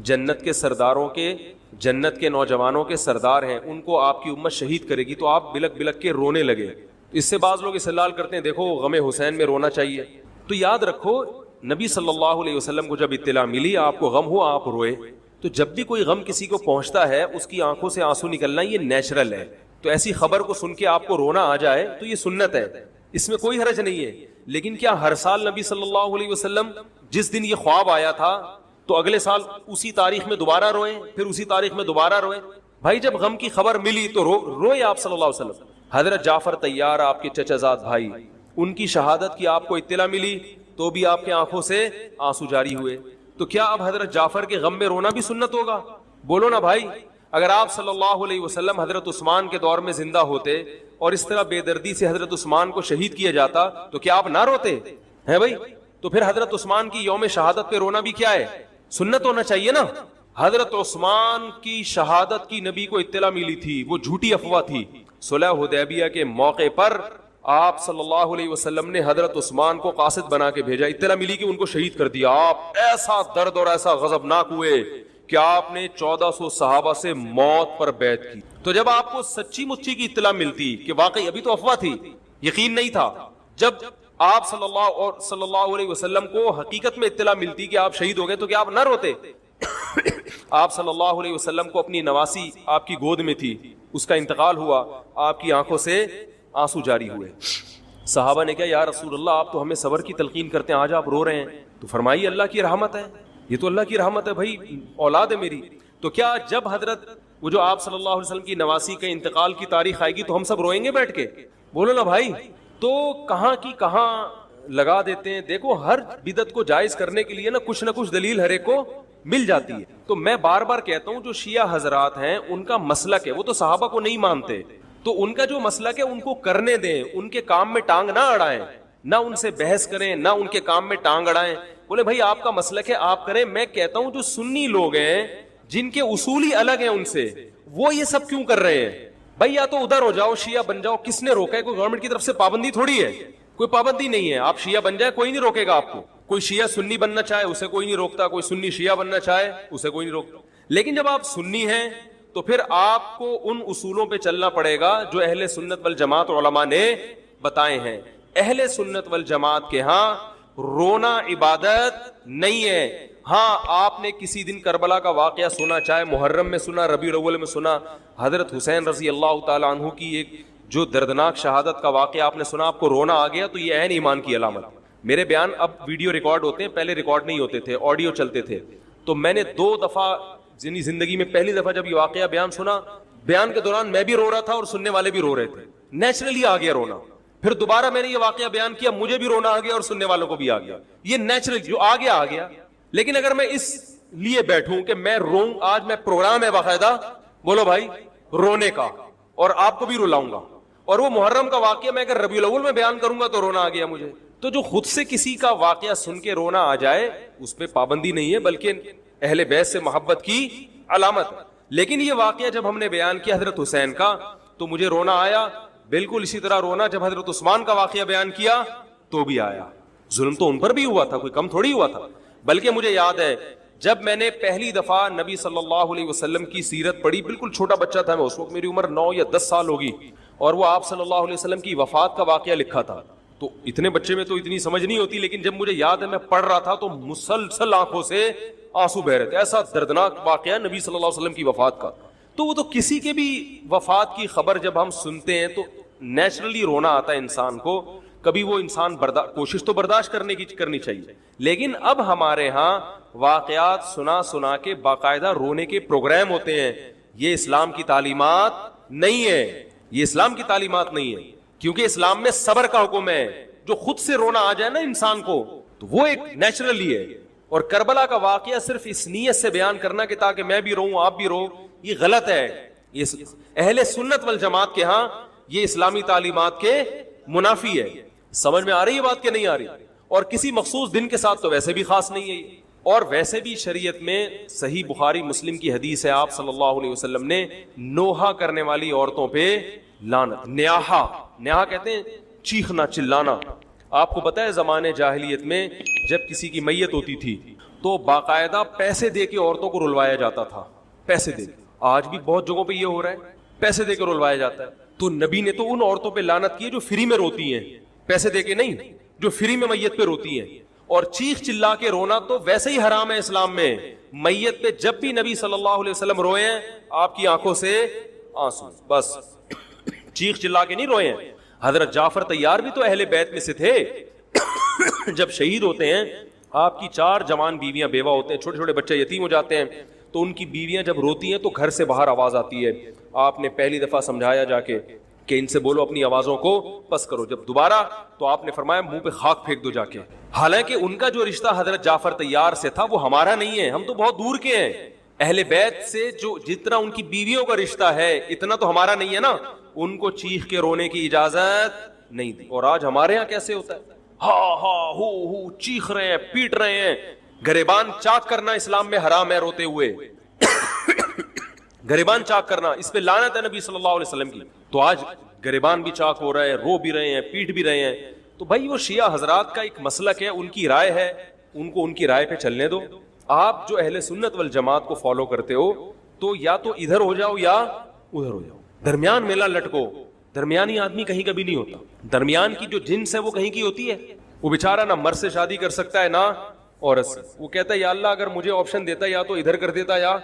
جنت کے سرداروں کے جنت کے نوجوانوں کے سردار ہیں ان کو آپ کی امت شہید کرے گی. تو آپ بلک بلک کے رونے لگے. اس سے بعض لوگ استدلال کرتے ہیں دیکھو غم حسین میں رونا چاہیے. تو یاد رکھو نبی صلی اللہ علیہ وسلم کو جب اطلاع ملی آپ کو غم ہوا آپ روئے. تو جب بھی کوئی غم کسی کو پہنچتا ہے اس کی آنکھوں سے آنسو نکلنا یہ نیچرل ہے. تو ایسی خبر کو سن کے آپ کو رونا آ جائے تو یہ سنت ہے، اس میں کوئی حرج نہیں ہے. لیکن کیا ہر سال نبی صلی اللہ علیہ وسلم جس دن یہ خواب آیا تھا تو اگلے سال اسی تاریخ میں دوبارہ روئیں پھر اسی تاریخ میں دوبارہ روئیں؟ بھائی جب غم کی خبر ملی تو روئے آپ صلی اللہ علیہ وسلم. حضرت جعفر طیار آپ کے چچا زاد بھائی، ان کی شہادت کی آپ کو اطلاع ملی تو بھی آپ کے آنکھوں سے آنسو جاری ہوئے. تو کیا اب حضرت جعفر کے غم میں رونا بھی سنت ہوگا؟ بولو نا بھائی. اگر آپ صلی اللہ علیہ وسلم حضرت عثمان کے دور میں زندہ ہوتے اور اس طرح بے دردی سے حضرت عثمان کو شہید کیا جاتا تو کیا آپ نہ روتے ہیں بھائی؟ تو پھر حضرت عثمان کی یوم شہادت پہ رونا بھی کیا ہے؟ سنت ہونا چاہیے نا. حضرت عثمان کی شہادت کی نبی کو اطلاع ملی تھی، وہ جھوٹی افواہ تھی. صلح حدیبیہ کے موقع پر آپ صلی اللہ علیہ وسلم نے حضرت عثمان کو قاصد بنا کے بھیجا. اطلاع ملی کہ ان کو شہید کر دیا. آپ ایسا درد اور ایسا غضبناک ہوئے کہ آپ نے 1400 صحابہ سے موت پر بیعت کی. تو جب آپ کو سچی مچی کی اطلاع ملتی کہ واقعی ابھی تو افواہ تھی، یقین نہیں تھا، جب آپ صلی اللہ علیہ وسلم کو حقیقت میں اطلاع ملتی کہ آپ شہید ہو گئے تو کیا آپ نہ روتے؟ آپ صلی اللہ علیہ وسلم کو اپنی نواسی آپ کی گود میں تھی، اس کا انتقال ہوا، آپ کی آنکھوں سے آنسو جاری ہوئے. صحابہ نے کہا یا رسول اللہ آپ تو ہمیں صبر کی تلقین کرتے ہیں، آج آپ رو رہے ہیں. تو فرمائیے اللہ کی رحمت ہے، یہ تو اللہ کی رحمت ہے بھائی، اولاد ہے میری. تو کیا جب حضرت وہ جو آپ صلی اللہ علیہ وسلم کی نواسی کے انتقال کی تاریخ آئے گی تو ہم سب روئیں گے بیٹھ کے؟ بولو نا بھائی. تو کہاں کی کہاں لگا دیتے ہیں. دیکھو ہر بدعت کو جائز کرنے کے لیے نا کچھ دلیل ہر ایک کو مل جاتی ہے. تو میں بار بار کہتا ہوں جو شیعہ حضرات ہیں ان کا مسلک ہے، وہ تو صحابہ کو نہیں مانتے، تو ان کا جو مسلک ہے ان کو کرنے دیں، ان کے کام میں ٹانگ نہ اڑائیں، نہ ان سے بحث کریں، نہ ان کے کام میں ٹانگ اڑائیں. بولے بھائی آپ کا مسلک ہے آپ کریں. میں کہتا ہوں جو سنی لوگ ہیں جن کے اصول ہی الگ ہیں ان سے، وہ یہ سب کیوں کر رہے ہیں؟ بھائی یا تو ادھر ہو جاؤ شیعہ بن جاؤ. کس نے روکا ہے؟ کوئی گورنمنٹ کی طرف سے پابندی تھوڑی ہے، کوئی پابندی نہیں ہے. آپ شیعہ بن جائے کوئی نہیں روکے گا آپ کو. کوئی شیعہ سنی بننا چاہے اسے کوئی نہیں روکتا، کوئی سنی شیعہ بننا چاہے اسے کوئی نہیں روکتا. لیکن جب آپ سنی ہیں تو پھر آپ کو ان اصولوں پہ چلنا پڑے گا جو اہل سنت والجماعت علماء نے بتائے ہیں. اہل سنت والجماعت کے ہاں رونا عبادت نہیں ہے. ہاں آپ نے کسی دن کربلا کا واقعہ سنا، چاہے محرم میں سنا، ربیع الاول میں سنا، حضرت حسین رضی اللہ تعالیٰ عنہ کی ایک جو دردناک شہادت کا واقعہ آپ نے سنا، آپ کو رونا آ گیا، تو یہ عین ایمان کی علامت. میرے بیان اب ویڈیو ریکارڈ ہوتے ہیں، پہلے ریکارڈ نہیں ہوتے تھے، آڈیو چلتے تھے. تو میں نے 2 دفعہ زندگی میں پہلی دفعہ جب یہ واقعہ بیان سنا، بیان کے دوران میں بھی رو رہا تھا اور سننے والے بھی رو رہے تھے. نیچرلی آ گیا رونا. پھر دوبارہ میں نے یہ واقعہ بیان کیا، مجھے بھی رونا آ گیا اور سننے والوں کو بھی آ گیا. یہ نیچرل جو آ گیا آ گیا. لیکن اگر میں اس لیے بیٹھوں کہ میں روں، آج میں پروگرام ہے باقاعدہ، بولو بھائی، رونے کا، اور آپ کو بھی رلاؤں گا، اور وہ محرم کا واقعہ میں اگر ربیع الاول میں بیان کروں گا تو رونا آ گیا مجھے. تو جو خود سے کسی کا واقعہ سن کے رونا آ جائے اس پہ پابندی نہیں ہے, بلکہ اہل بیت سے محبت کی علامت. لیکن یہ واقعہ جب ہم نے بیان کیا حضرت حسین کا تو مجھے رونا آیا. بالکل اسی طرح رونا جب حضرت عثمان کا واقعہ بیان کیا تو بھی آیا. ظلم تو ان پر بھی ہوا تھا, کوئی کم تھوڑی ہوا تھا. بلکہ مجھے یاد ہے جب میں نے پہلی دفعہ نبی صلی اللہ علیہ وسلم کی سیرت پڑھی, بالکل چھوٹا بچہ تھا میں اس وقت, میری عمر 9 یا 10 سال ہوگی, اور وہ آپ صلی اللہ علیہ وسلم کی وفات کا واقعہ لکھا تھا. تو اتنے بچے میں تو اتنی سمجھ نہیں ہوتی, لیکن جب مجھے یاد ہے میں پڑھ رہا تھا تو مسلسل آنکھوں سے آنسو بہ رہے تھے. ایسا دردناک واقعہ نبی صلی اللہ علیہ وسلم کی وفات کا. تو وہ تو کسی کے بھی وفات کی خبر جب ہم سنتے ہیں تو نیچرلی رونا آتا ہے انسان کو. کبھی وہ انسان کوشش تو برداشت کرنی چاہیے, لیکن اب ہمارے ہاں واقعات سنا کے باقاعدہ رونے کے پروگرام ہوتے ہیں. یہ اسلام کی تعلیمات نہیں ہے, یہ اسلام کی تعلیمات نہیں ہے, کیونکہ اسلام میں صبر کا حکم ہے. جو خود سے رونا آ جائے نا انسان کو تو وہ ایک نیچرلی ہے. اور کربلا کا واقعہ صرف اس نیت سے بیان کرنا کہ تاکہ میں بھی رہوں آپ بھی رہو, یہ غلط ہے. یہ اہل سنت والجماعت کے ہاں یہ اسلامی تعلیمات کے منافی ہے. سمجھ میں آ رہی ہے بات کہ نہیں آ رہی؟ اور کسی مخصوص دن کے ساتھ تو ویسے بھی خاص نہیں ہے. اور ویسے بھی شریعت میں صحیح بخاری مسلم کی حدیث ہے, آپ صلی اللہ علیہ وسلم نے نوحہ کرنے والی عورتوں پہ لعنت, نیاحہ کہتے ہیں چیخنا چلانا. آپ کو پتہ ہے زمانے جاہلیت میں جب کسی کی میت ہوتی تھی تو باقاعدہ پیسے دے کے عورتوں کو رلوایا جاتا تھا, پیسے دے کے. آج بھی بہت جگہوں پہ یہ ہو رہا ہے, پیسے دے کے رلوایا جاتا ہے. تو نبی نے تو ان عورتوں پہ لعنت کی ہے جو فری میں روتی ہیں, پیسے دے کے نہیں, جو فری میں میت پہ روتی ہیں. اور چیخ چلا کے رونا تو ویسے ہی حرام ہے اسلام میں. میت پہ جب بھی نبی صلی اللہ علیہ وسلم روئے ہیں آپ کی آنکھوں سے آنسو, بس چیخ چلا کے نہیں روئے ہیں. حضرت جعفر طیار بھی تو اہل بیت میں سے تھے. جب شہید ہوتے ہیں آپ کی 4 جوان بیویاں بیوہ ہوتے ہیں, چھوٹے چھوٹے بچے یتیم ہو جاتے ہیں, تو ان کی بیویاں جب روتی ہیں تو گھر سے باہر آواز آتی ہے. آپ نے پہلی دفعہ سمجھایا جا کے کہ ان سے بولو اپنی آوازوں کو پس کرو. جب دوبارہ تو آپ نے فرمایا منہ پہ خاک پھینک دو جا کے. حالانکہ ان کا جو رشتہ حضرت جعفر طیار سے تھا وہ ہمارا نہیں ہے, ہم تو بہت دور کے ہیں. اہل بیت سے جو جتنا ان کی بیویوں کا رشتہ ہے اتنا تو ہمارا نہیں ہے نا. ان کو چیخ کے رونے کی اجازت نہیں دی. اور آج ہمارے یہاں کیسے ہوتا ہے, ہا ہو چیخ رہے ہیں, پیٹ رہے ہیں. گریبان چاک کرنا اسلام میں حرام ہے روتے ہوئے. گریبان چاک کرنا اس پہ لعنت ہے نبی صلی اللہ علیہ وسلم کی. تو آج گریبان بھی چاک ہو رہا ہے, رو بھی رہے ہیں, پیٹ بھی رہے ہیں. تو بھائی وہ شیعہ حضرات کا ایک مسلک ہے, ان کی رائے ہے, ان کو ان کی رائے پہ چلنے دو. آپ جو اہل سنت والجماعت کو فالو کرتے ہو تو یا تو ادھر ہو جاؤ یا ادھر ہو جاؤ, درمیان میلہ لٹکو. درمیانی آدمی کہیں کبھی نہیں ہوتا. درمیان کی جو جنس ہے وہ کہیں کی ہوتی ہے. وہ بیچارہ نہ مرد سے شادی کر سکتا ہے نہ عورت سے. وہ کہتا ہے یا اللہ اگر مجھے آپشن دیتا یا تو ادھر کر دیتا, یا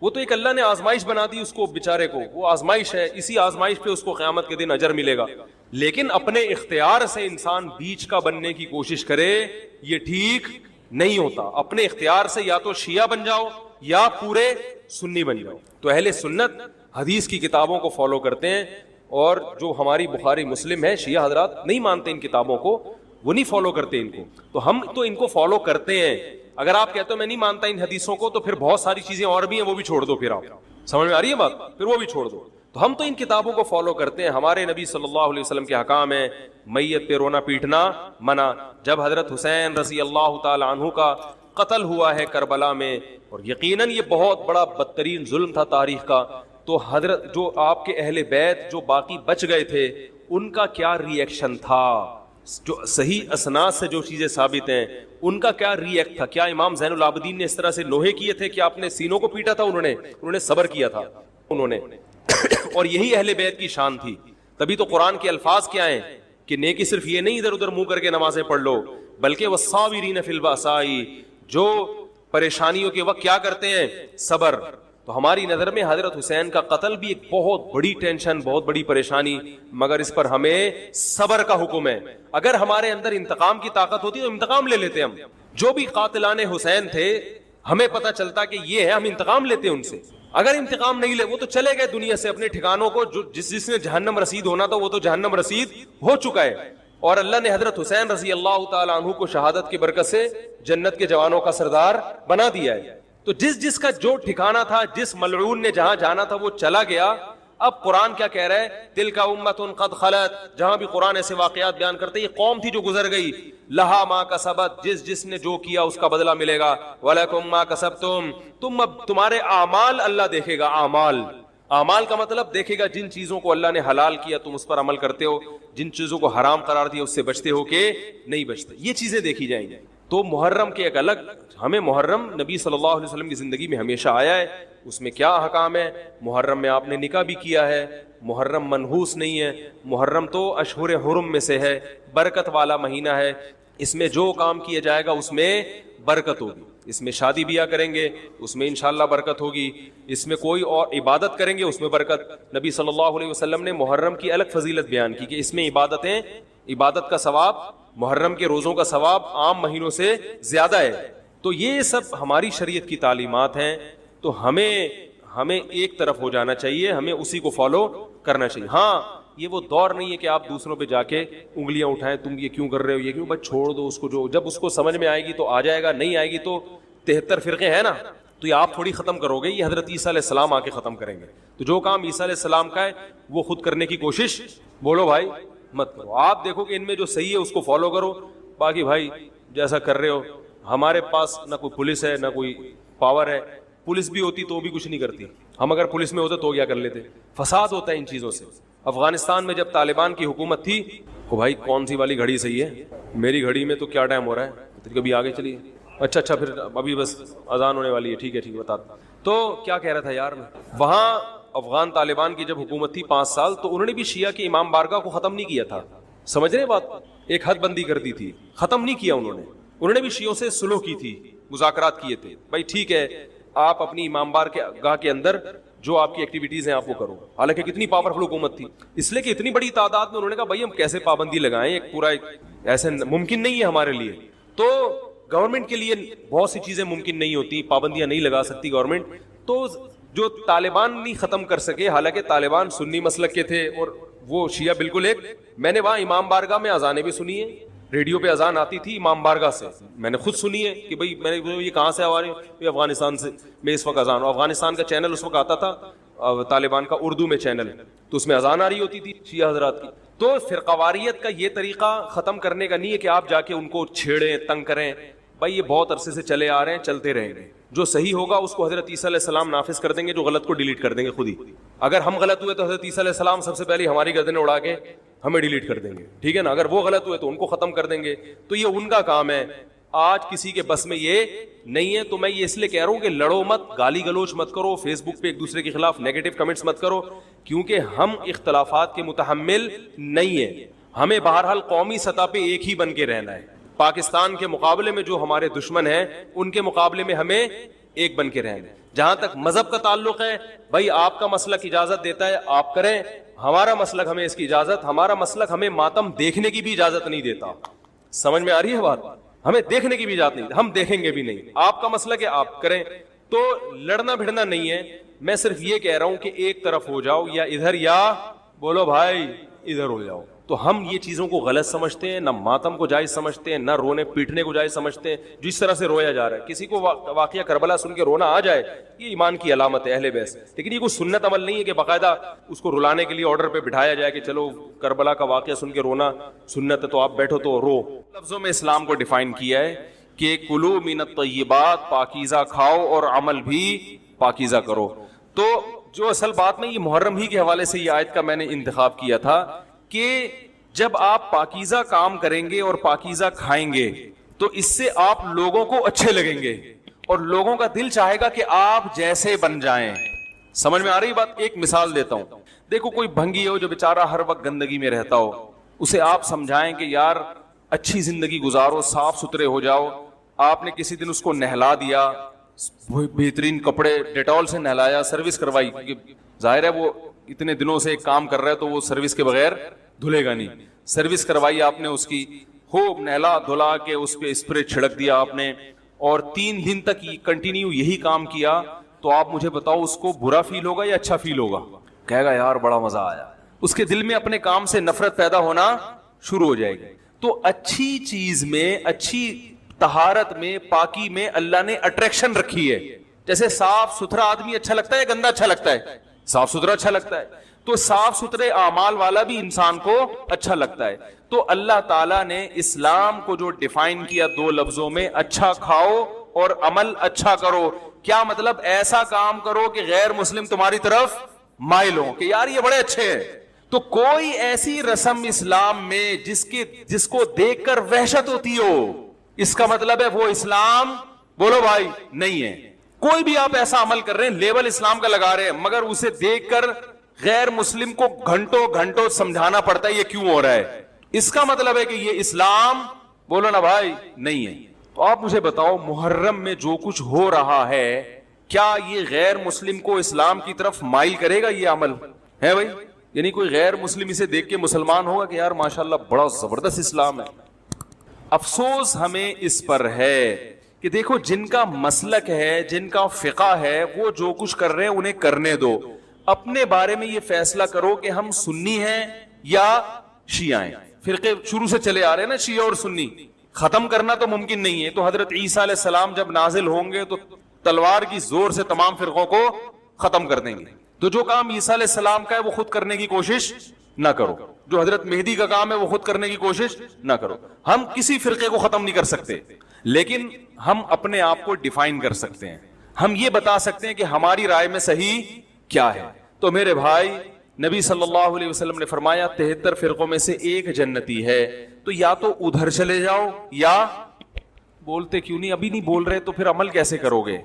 وہ تو ایک اللہ نے آزمائش بنا دی اس کو بیچارے کو, وہ آزمائش ہے, اسی آزمائش پہ اس کو قیامت کے دن اجر ملے گا. لیکن اپنے اختیار سے انسان بیچ کا بننے کی کوشش کرے یہ ٹھیک نہیں ہوتا. اپنے اختیار سے یا تو شیعہ بن جاؤ یا پورے سنی بن جاؤ. تو اہل سنت حدیث کی کتابوں کو فالو کرتے ہیں, اور جو ہماری بخاری مسلم ہے شیعہ حضرات نہیں مانتے ان کتابوں کو, وہ نہیں فالو کرتے ان کو. تو ہم تو ان کو فالو کرتے ہیں. اگر آپ کہتے ہو میں نہیں مانتا ان حدیثوں کو تو پھر بہت ساری چیزیں اور بھی ہیں وہ بھی چھوڑ دو. پھر آپ سمجھ میں آ رہی ہے بات, پھر وہ بھی چھوڑ دو. تو ہم تو ان کتابوں کو فالو کرتے ہیں. ہمارے نبی صلی اللہ علیہ وسلم کے احکام ہیں, میت پہ رونا پیٹنا منع. جب حضرت حسین رضی اللہ تعالی عنہ کا قتل ہوا ہے کربلا میں, اور یقیناً یہ بہت بڑا بدترین ظلم تھا تاریخ کا, تو حضرت جو آپ کے اہل بیت جو باقی بچ گئے تھے ان کا کیا ری ایکشن تھا, جو صحیح اسناد سے جو چیزیں ثابت ہیں ان کا کیا ری ایکٹ تھا. کیا امام زین العابدین نے اس طرح سے لوہے کیے تھے کہ آپ نے سینوں کو پیٹا تھا؟ انہوں نے صبر کیا تھا انہوں نے. اور یہی اہل بیت کی شان تھی. تبھی تو قرآن کے الفاظ کیا ہیں کہ نیکی صرف یہ نہیں ادھر ادھر منہ کر کے نمازیں پڑھ لو, بلکہ والصابرین فی البأساء, جو پریشانیوں کے وقت کیا کرتے ہیں, صبر. تو ہماری نظر میں حضرت حسین کا قتل بھی ایک بہت بڑی ٹینشن, بہت بڑی پریشانی, مگر اس پر ہمیں صبر کا حکم ہے. اگر ہمارے اندر انتقام کی طاقت ہوتی تو انتقام لے لیتے. ہم جو بھی قاتلان حسین تھے ہمیں پتہ چلتا کہ یہ ہے, ہم انتقام لیتے ان سے. اگر انتقام نہیں لے, وہ تو چلے گئے دنیا سے اپنے ٹھکانوں کو, جس نے جہنم رسید ہونا تھا وہ تو جہنم رسید ہو چکا ہے. اور اللہ نے حضرت حسین رضی اللہ تعالی عنہ کو شہادت کی برکت سے جنت کے جوانوں کا سردار بنا دیا ہے. تو جس کا جو ٹھکانہ تھا, جس ملعون نے جہاں جانا تھا وہ چلا گیا. اب قرآن کیا کہہ رہا ہے؟ تلک امۃ قد خلت، جہاں بھی قرآن ایسے واقعات بیان کرتے ہیں، یہ قوم تھی جو گزر گئی، لہا ما کسبت، جس نے جو کیا اس کا بدلہ ملے گا، ولکم ما کسبتم، اب تمہارے اعمال اللہ دیکھے گا۔ اعمال کا مطلب دیکھے گا جن چیزوں کو اللہ نے حلال کیا تم اس پر عمل کرتے ہو، جن چیزوں کو حرام قرار دیا اس سے بچتے ہو کہ نہیں بچتے، یہ چیزیں دیکھی جائیں گی۔ تو محرم کے ایک الگ، ہمیں محرم نبی صلی اللہ علیہ وسلم کی زندگی میں ہمیشہ آیا ہے، اس میں کیا احکام ہے۔ محرم میں آپ نے نکاح بھی کیا ہے، محرم منحوس نہیں ہے، محرم تو اشہر حرم میں سے ہے، برکت والا مہینہ ہے، اس میں جو کام کیا جائے گا اس میں برکت ہوگی، اس میں شادی بیاہ کریں گے اس میں انشاءاللہ برکت ہوگی، اس میں کوئی اور عبادت کریں گے اس میں برکت۔ نبی صلی اللہ علیہ وسلم نے محرم کی الگ فضیلت بیان کی کہ اس میں عبادت کا ثواب، محرم کے روزوں کا ثواب عام مہینوں سے زیادہ ہے۔ تو یہ سب ہماری شریعت کی تعلیمات ہیں، تو ہمیں ایک طرف ہو جانا چاہیے، ہمیں اسی کو فالو کرنا چاہیے۔ ہاں یہ وہ دور نہیں ہے کہ آپ دوسروں پہ جا کے انگلیاں اٹھائیں، تم یہ کیوں کر رہے ہو، یہ کیوں، بس چھوڑ دو اس کو، جو جب اس کو سمجھ میں آئے گی تو آ جائے گا، نہیں آئے گی تو 73 فرقے ہیں نا، تو یہ آپ تھوڑی ختم کرو گے، یہ حضرت عیسیٰ علیہ السلام آ کے ختم کریں گے۔ تو جو کام عیسیٰ علیہ السلام کا ہے وہ خود کرنے کی کوشش بولو بھائی مت کرو، آپ دیکھو کہ ان میں جو صحیح ہے اس کو فالو کرو، باقی بھائی جیسا کر رہے ہو۔ ہمارے پاس نہ کوئی پولیس ہے نہ کوئی پاور ہے، پولیس بھی ہوتی تو بھی کچھ نہیں کرتی، ہم اگر پولیس میں ہوتے تو کیا کر لیتے۔ فساد ہوتا ہے ان چیزوں سے۔ افغانستان میں جب طالبان کی حکومت تھی، تو بھائی کون سی والی گھڑی صحیح ہے، میری گھڑی میں تو کیا ٹائم ہو رہا ہے، کبھی آگے چلیے، اچھا پھر ابھی بس اذان ہونے والی ہے، ٹھیک ہے بتا۔ تو کیا کہہ رہا تھا یار میں، وہاں افغان طالبان کی جب حکومت تھی 5 سال، تو انہوں نے بھی شیعہ کی امام بارگاہ کو ختم نہیں کیا تھا، سمجھ رہے بات، ایک حد بندی کر دی تھی، ختم نہیں کیا انہوں نے بھی شیعوں سے صلح کی تھی، مذاکرات کیے تھے، بھائی ٹھیک ہے آپ اپنی امام بارگاہ کے اندر جو آپ کی ایکٹیویٹیز ہیں آپ وہ کرو۔ حالانکہ کتنی پاورفل حکومت تھی، اس لیے کہ اتنی بڑی تعداد میں انہوں نے کہا بھائی ہم کیسے پابندی لگائیں، ایک پورا ایسے ممکن نہیں ہے ہمارے لیے۔ تو گورنمنٹ کے لیے بہت سی چیزیں ممکن نہیں ہوتی، پابندیاں نہیں لگا سکتی گورنمنٹ، تو جو طالبان نہیں ختم کر سکے، حالانکہ طالبان سنی مسلک کے تھے اور وہ شیعہ بالکل ایک، میں نے وہاں امام بارگاہ میں اذانیں بھی سنی ہیں، ریڈیو پہ اذان آتی تھی امام بارگاہ سے، میں نے خود سنی ہے کہ بھائی میں نے یہ کہاں سے آ رہی ہوں، افغانستان سے، میں اس وقت اذان، افغانستان کا چینل اس وقت آتا تھا طالبان کا اردو میں چینل، تو اس میں اذان آ رہی ہوتی تھی شیعہ حضرات کی۔ تو فرقواریت کا یہ طریقہ ختم کرنے کا نہیں ہے کہ آپ جا کے ان کو چھیڑیں، تنگ کریں، بھائی یہ بہت عرصے سے چلے آ رہے ہیں، چلتے رہیں گے، جو صحیح ہوگا اس کو حضرت عیسیٰ علیہ السلام نافذ کر دیں گے، جو غلط کو ڈیلیٹ کر دیں گے خود ہی۔ اگر ہم غلط ہوئے تو حضرت عیسیٰ علیہ السلام سب سے پہلے ہماری گردنیں اڑا کے ہمیں ڈیلیٹ کر دیں گے، ٹھیک ہے نا، اگر وہ غلط ہوئے تو ان کو ختم کر دیں گے، تو یہ ان کا کام ہے، آج کسی کے بس میں یہ نہیں ہے۔ تو میں یہ اس لیے کہہ رہا ہوں کہ لڑو مت، گالی گلوچ مت کرو، فیس بک پہ ایک دوسرے کے خلاف نیگیٹو کمنٹس مت کرو، کیونکہ ہم اختلافات کے متحمل نہیں ہیں، ہمیں بہرحال قومی سطح پہ ایک ہی بن کے رہنا ہے، پاکستان کے مقابلے میں جو ہمارے دشمن ہیں ان کے مقابلے میں ہمیں ایک بن کے رہنا ہے۔ جہاں تک مذہب کا تعلق ہے، بھائی آپ کا مسلک اجازت دیتا ہے آپ کریں، ہمارا مسلک ہمیں اس کی اجازت، ہمارا مسلک ہمیں ماتم دیکھنے کی بھی اجازت نہیں دیتا، سمجھ میں آ رہی ہے بات، ہمیں دیکھنے کی بھی اجازت نہیں، ہم دیکھیں گے بھی نہیں، آپ کا مسلک ہے آپ کریں۔ تو لڑنا بھڑنا نہیں ہے، میں صرف یہ کہہ رہا ہوں کہ ایک طرف ہو جاؤ، یا ادھر یا بولو بھائی ادھر ہو جاؤ۔ تو ہم یہ چیزوں کو غلط سمجھتے ہیں، نہ ماتم کو جائز سمجھتے ہیں، نہ رونے پیٹنے کو جائز سمجھتے ہیں، جس طرح سے رویا جا رہا ہے، کسی کو واقعہ کربلا سن کے رونا آ جائے یہ ایمان کی علامت ہے اہل بیت، لیکن یہ کوئی سنت عمل نہیں ہے کہ باقاعدہ اس کو رلانے کے لیے آرڈر پہ بٹھایا جائے کہ چلو کربلا کا واقعہ سن کے رونا سنت ہے تو آپ بیٹھو تو رو۔ لفظوں میں اسلام کو ڈیفائن کیا ہے کہ کلوا من الطیبات، پاکیزہ کھاؤ اور عمل بھی پاکیزہ کرو۔ تو جو اصل بات میں یہ محرم ہی کے حوالے سے یہ آیت کا میں نے انتخاب کیا تھا کہ جب آپ پاکیزہ کام کریں گے اور پاکیزہ کھائیں گے تو اس سے آپ لوگوں کو اچھے لگیں گے اور لوگوں کا دل چاہے گا کہ آپ جیسے بن جائیں۔ سمجھ میں آ رہی بات؟ ایک مثال دیتا ہوں، دیکھو کوئی بھنگی ہو جو بیچارہ ہر وقت گندگی میں رہتا ہو، اسے آپ سمجھائیں کہ یار اچھی زندگی گزارو، صاف ستھرے ہو جاؤ، آپ نے کسی دن اس کو نہلا دیا، بہترین کپڑے ڈیٹول سے نہلایا، سروس کروائی، کیونکہ ظاہر ہے وہ اتنے دنوں سے ایک کام کر رہا ہے تو وہ سروس کے بغیر دھلے گا نہیں، سروس کروائی آپ نے اس کی، خوب نہلا دھلا کے اس پہ اسپرے چھڑک دیا آپ نے، اور 3 دن تک کنٹینیو یہی کام کیا، تو آپ مجھے بتاؤ اس کو برا فیل ہوگا یا اچھا فیل ہوگا؟ کہے گا یار بڑا مزہ آیا، اس کے دل میں اپنے کام سے نفرت پیدا ہونا شروع ہو جائے گی۔ تو اچھی چیز میں، اچھی طہارت میں، پاکی میں اللہ نے اٹریکشن رکھی ہے، جیسے صاف ستھرا آدمی اچھا لگتا ہے، گندا اچھا لگتا ہے؟ صاف ستھرا اچھا لگتا ہے. تو صاف ستھرے اعمال والا بھی انسان کو اچھا لگتا ہے. تو اللہ تعالیٰ نے اسلام کو جو ڈیفائن کیا 2 لفظوں میں, اچھا کھاؤ اور عمل اچھا کرو. کیا مطلب؟ ایسا کام کرو کہ غیر مسلم تمہاری طرف مائل ہو کہ یار یہ بڑے اچھے ہیں. تو کوئی ایسی رسم اسلام میں جس کو دیکھ کر وحشت ہوتی ہو, اس کا مطلب ہے وہ اسلام بولو بھائی نہیں ہے. کوئی بھی آپ ایسا عمل کر رہے ہیں, لیبل اسلام کا لگا رہے ہیں, مگر اسے دیکھ کر غیر مسلم کو گھنٹوں گھنٹوں سمجھانا پڑتا ہے یہ کیوں ہو رہا ہے, اس کا مطلب ہے کہ یہ اسلام بولو نا بھائی نہیں ہے. تو آپ مجھے بتاؤ, محرم میں جو کچھ ہو رہا ہے کیا یہ غیر مسلم کو اسلام کی طرف مائل کرے گا؟ یہ عمل ہے بھائی. یعنی کوئی غیر مسلم اسے دیکھ کے مسلمان ہوگا کہ یار ماشاءاللہ بڑا زبردست اسلام ہے. افسوس ہمیں اس پر ہے کہ دیکھو جن کا مسلک ہے, جن کا فقہ ہے, وہ جو کچھ کر رہے ہیں انہیں کرنے دو. اپنے بارے میں یہ فیصلہ کرو کہ ہم سنی ہیں یا شیعہ ہیں. فرقے شروع سے چلے آ رہے ہیں نا, شیعہ اور سنی, ختم کرنا تو ممکن نہیں ہے. تو حضرت عیسیٰ علیہ السلام جب نازل ہوں گے تو تلوار کی زور سے تمام فرقوں کو ختم کر دیں گے. تو جو کام عیسیٰ علیہ السلام کا ہے وہ خود کرنے کی کوشش نہ کرو, جو حضرت مہدی کا کام ہے وہ خود کرنے کی کوشش نہ کرو. ہم کسی فرقے کو ختم نہیں کر سکتے, لیکن ہم اپنے آپ کو ڈیفائن کر سکتے ہیں. ہم یہ بتا سکتے ہیں کہ ہماری رائے میں صحیح کیا ہے. تو میرے بھائی, نبی صلی اللہ علیہ وسلم نے فرمایا 73 فرقوں میں سے ایک جنتی ہے. تو یا تو ادھر چلے جاؤ, یا بولتے کیوں نہیں, ابھی نہیں بول رہے تو پھر عمل کیسے کرو گے,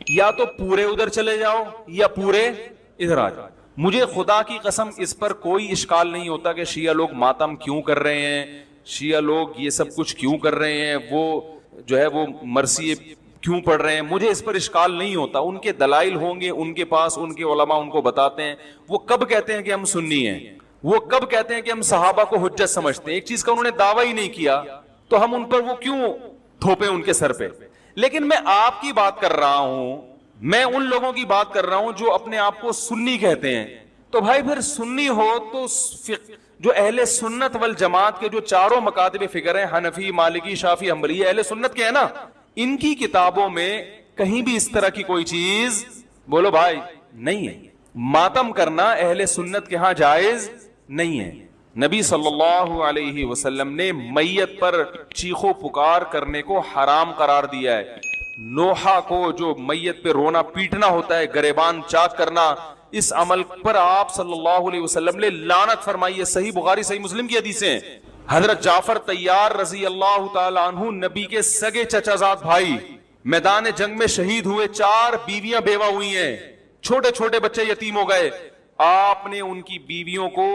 یا تو پورے ادھر چلے جاؤ یا پورے ادھر آ جاؤ. مجھے خدا کی قسم اس پر کوئی اشکال نہیں ہوتا کہ شیعہ لوگ ماتم کیوں کر رہے ہیں, شیعہ لوگ یہ سب کچھ کیوں کر رہے ہیں, وہ جو ہے وہ مرثیے کیوں پڑھ رہے ہیں. مجھے اس پر اشکال نہیں ہوتا, ان کے دلائل ہوں گے ان کے پاس, ان کے علماء ان کو بتاتے ہیں. وہ کب کہتے ہیں کہ ہم سنی ہیں, وہ کب کہتے ہیں کہ ہم صحابہ کو حجت سمجھتے ہیں. ایک چیز کا انہوں نے دعویٰ ہی نہیں کیا تو ہم ان پر وہ کیوں تھوپیں ان کے سر پہ. لیکن میں آپ کی بات کر رہا ہوں, میں ان لوگوں کی بات کر رہا ہوں جو اپنے آپ کو سنی کہتے ہیں. تو بھائی پھر سنی ہو تو جو اہل سنت والجماعت کے جو چاروں مکاتب فکر ہیں, حنفی, مالکی, شافعی, حنبلی, اہل سنت کے ہیں نا, ان کی کتابوں میں کہیں بھی اس طرح کی کوئی چیز بولو بھائی نہیں ہے. ماتم کرنا اہل سنت کے ہاں جائز نہیں ہے. نبی صلی اللہ علیہ وسلم نے میت پر چیخو پکار کرنے کو حرام قرار دیا ہے. نوحہ کو جو میت پہ رونا پیٹنا ہوتا ہے, گریبان چاک کرنا, اس عمل پر آپ صلی اللہ علیہ وسلم نے لعنت فرمائی ہے. صحیح بخاری صحیح مسلم کی حدیثیں. حضرت جعفر طیار رضی اللہ تعالی عنہ نبی کے سگے چچا زاد بھائی میدان جنگ میں شہید ہوئے, 4 بیویاں بیوہ ہوئی ہیں, چھوٹے چھوٹے بچے یتیم ہو گئے. آپ نے ان کی بیویوں کو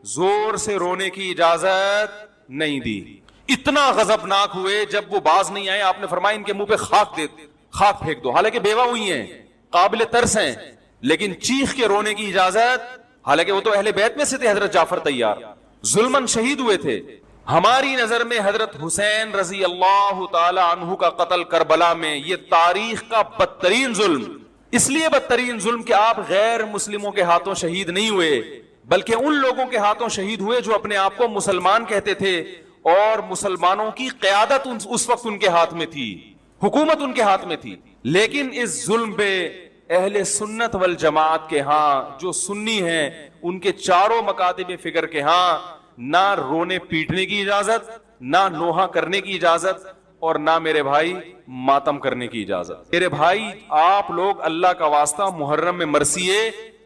زور سے رونے کی اجازت نہیں دی. اتنا غضبناک ہوئے جب وہ باز نہیں آئے, آپ نے فرمایا ان کے منہ پہ خاک پھینک دو. حالانکہ بیوہ ہوئی ہیں, قابل ترس ہیں, لیکن چیخ کے رونے کی اجازت, حالانکہ وہ تو اہل بیت میں سے تھے. حضرت جعفر طیار ظلمن شہید ہوئے تھے. ہماری نظر میں حضرت حسین رضی اللہ تعالی عنہ کا قتل کربلا میں یہ تاریخ کا بدترین ظلم, اس لیے بدترین ظلم کہ آپ غیر مسلموں کے ہاتھوں شہید نہیں ہوئے, بلکہ ان لوگوں کے ہاتھوں شہید ہوئے جو اپنے آپ کو مسلمان کہتے تھے, اور مسلمانوں کی قیادت اس وقت ان کے ہاتھ میں تھی, حکومت ان کے ہاتھ میں تھی. لیکن اس ظلم پہ اہل سنت والجماعت کے ہاں جو سنی ہیں, ان کے چاروں مکاتب فکر کے ہاں نہ رونے پیٹنے کی اجازت, نہ نوحہ کرنے کی اجازت, اور نہ میرے بھائی ماتم کرنے کی اجازت. میرے بھائی آپ لوگ اللہ کا واسطہ محرم میں مرثیے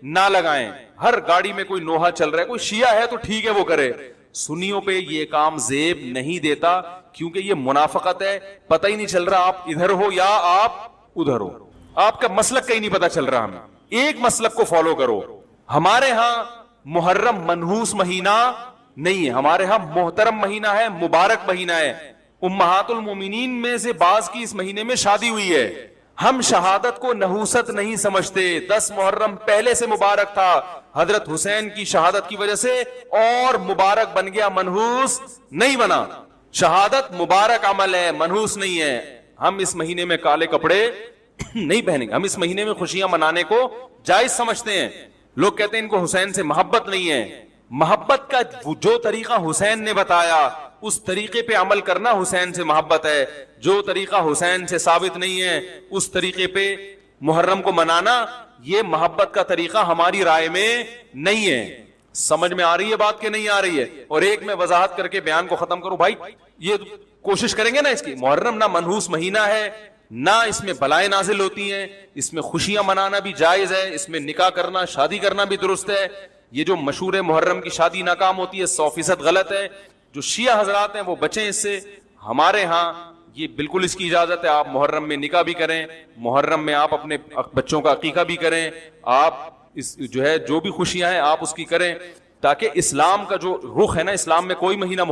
نہ لگائیں. ہر گاڑی میں کوئی نوحہ چل رہا ہے, کوئی شیعہ ہے تو ٹھیک ہے وہ کرے, سنیوں پہ یہ کام زیب نہیں دیتا, کیونکہ یہ منافقت ہے. پتہ ہی نہیں چل رہا آپ ادھر ہو یا آپ ادھر ہو, آپ کا مسلک کہیں نہیں پتا چل رہا. ہمیں ایک مسلک کو فالو کرو. ہمارے ہاں محرم منحوس مہینہ نہیں ہے, ہمارے ہاں محترم مہینہ ہے, مبارک مہینہ ہے. امہات المومنین میں سے بعض کی اس مہینے میں شادی ہوئی ہے. ہم شہادت کو نحوست نہیں سمجھتے. 10 محرم پہلے سے مبارک تھا, حضرت حسین کی شہادت کی وجہ سے اور مبارک بن گیا, منحوس نہیں بنا. شہادت مبارک عمل ہے, منحوس نہیں ہے. ہم اس مہینے میں کالے کپڑے نہیں پہنیں گے, ہم اس مہینے میں خوشیاں منانے کو جائز سمجھتے ہیں. لوگ کہتے ہیں ان کو حسین سے محبت نہیں ہے. محبت کا جو طریقہ حسین نے بتایا اس طریقے پہ عمل کرنا حسین سے محبت ہے. جو طریقہ حسین سے ثابت نہیں ہے اس طریقے پہ محرم کو منانا یہ محبت کا طریقہ ہماری رائے میں نہیں ہے. سمجھ میں آ رہی ہے بات کہ نہیں آ رہی ہے؟ اور ایک میں وضاحت کر کے بیان کو ختم کروں. بھائی یہ کوشش کریں گے نا اس کی. محرم نہ منحوس مہینہ ہے، نہ اس میں بلائیں نازل ہوتی ہیں، اس میں خوشیاں منانا بھی جائز ہے، اس میں نکاح کرنا شادی کرنا بھی درست ہے. یہ جو مشہور ہے محرم کی شادی ناکام ہوتی ہے 100% غلط ہے. جو شیعہ حضرات ہیں وہ بچیں اس سے. ہمارے ہاں یہ بالکل اس کی اجازت ہے. آپ محرم میں نکاح بھی کریں، محرم میں آپ اپنے بچوں کا عقیقہ بھی کریں، آپ اس جو ہے جو بھی خوشیاں ہیں آپ اس کی کریں، تاکہ اسلام کا جو رخ ہے نا، اسلام میں کوئی مہینہ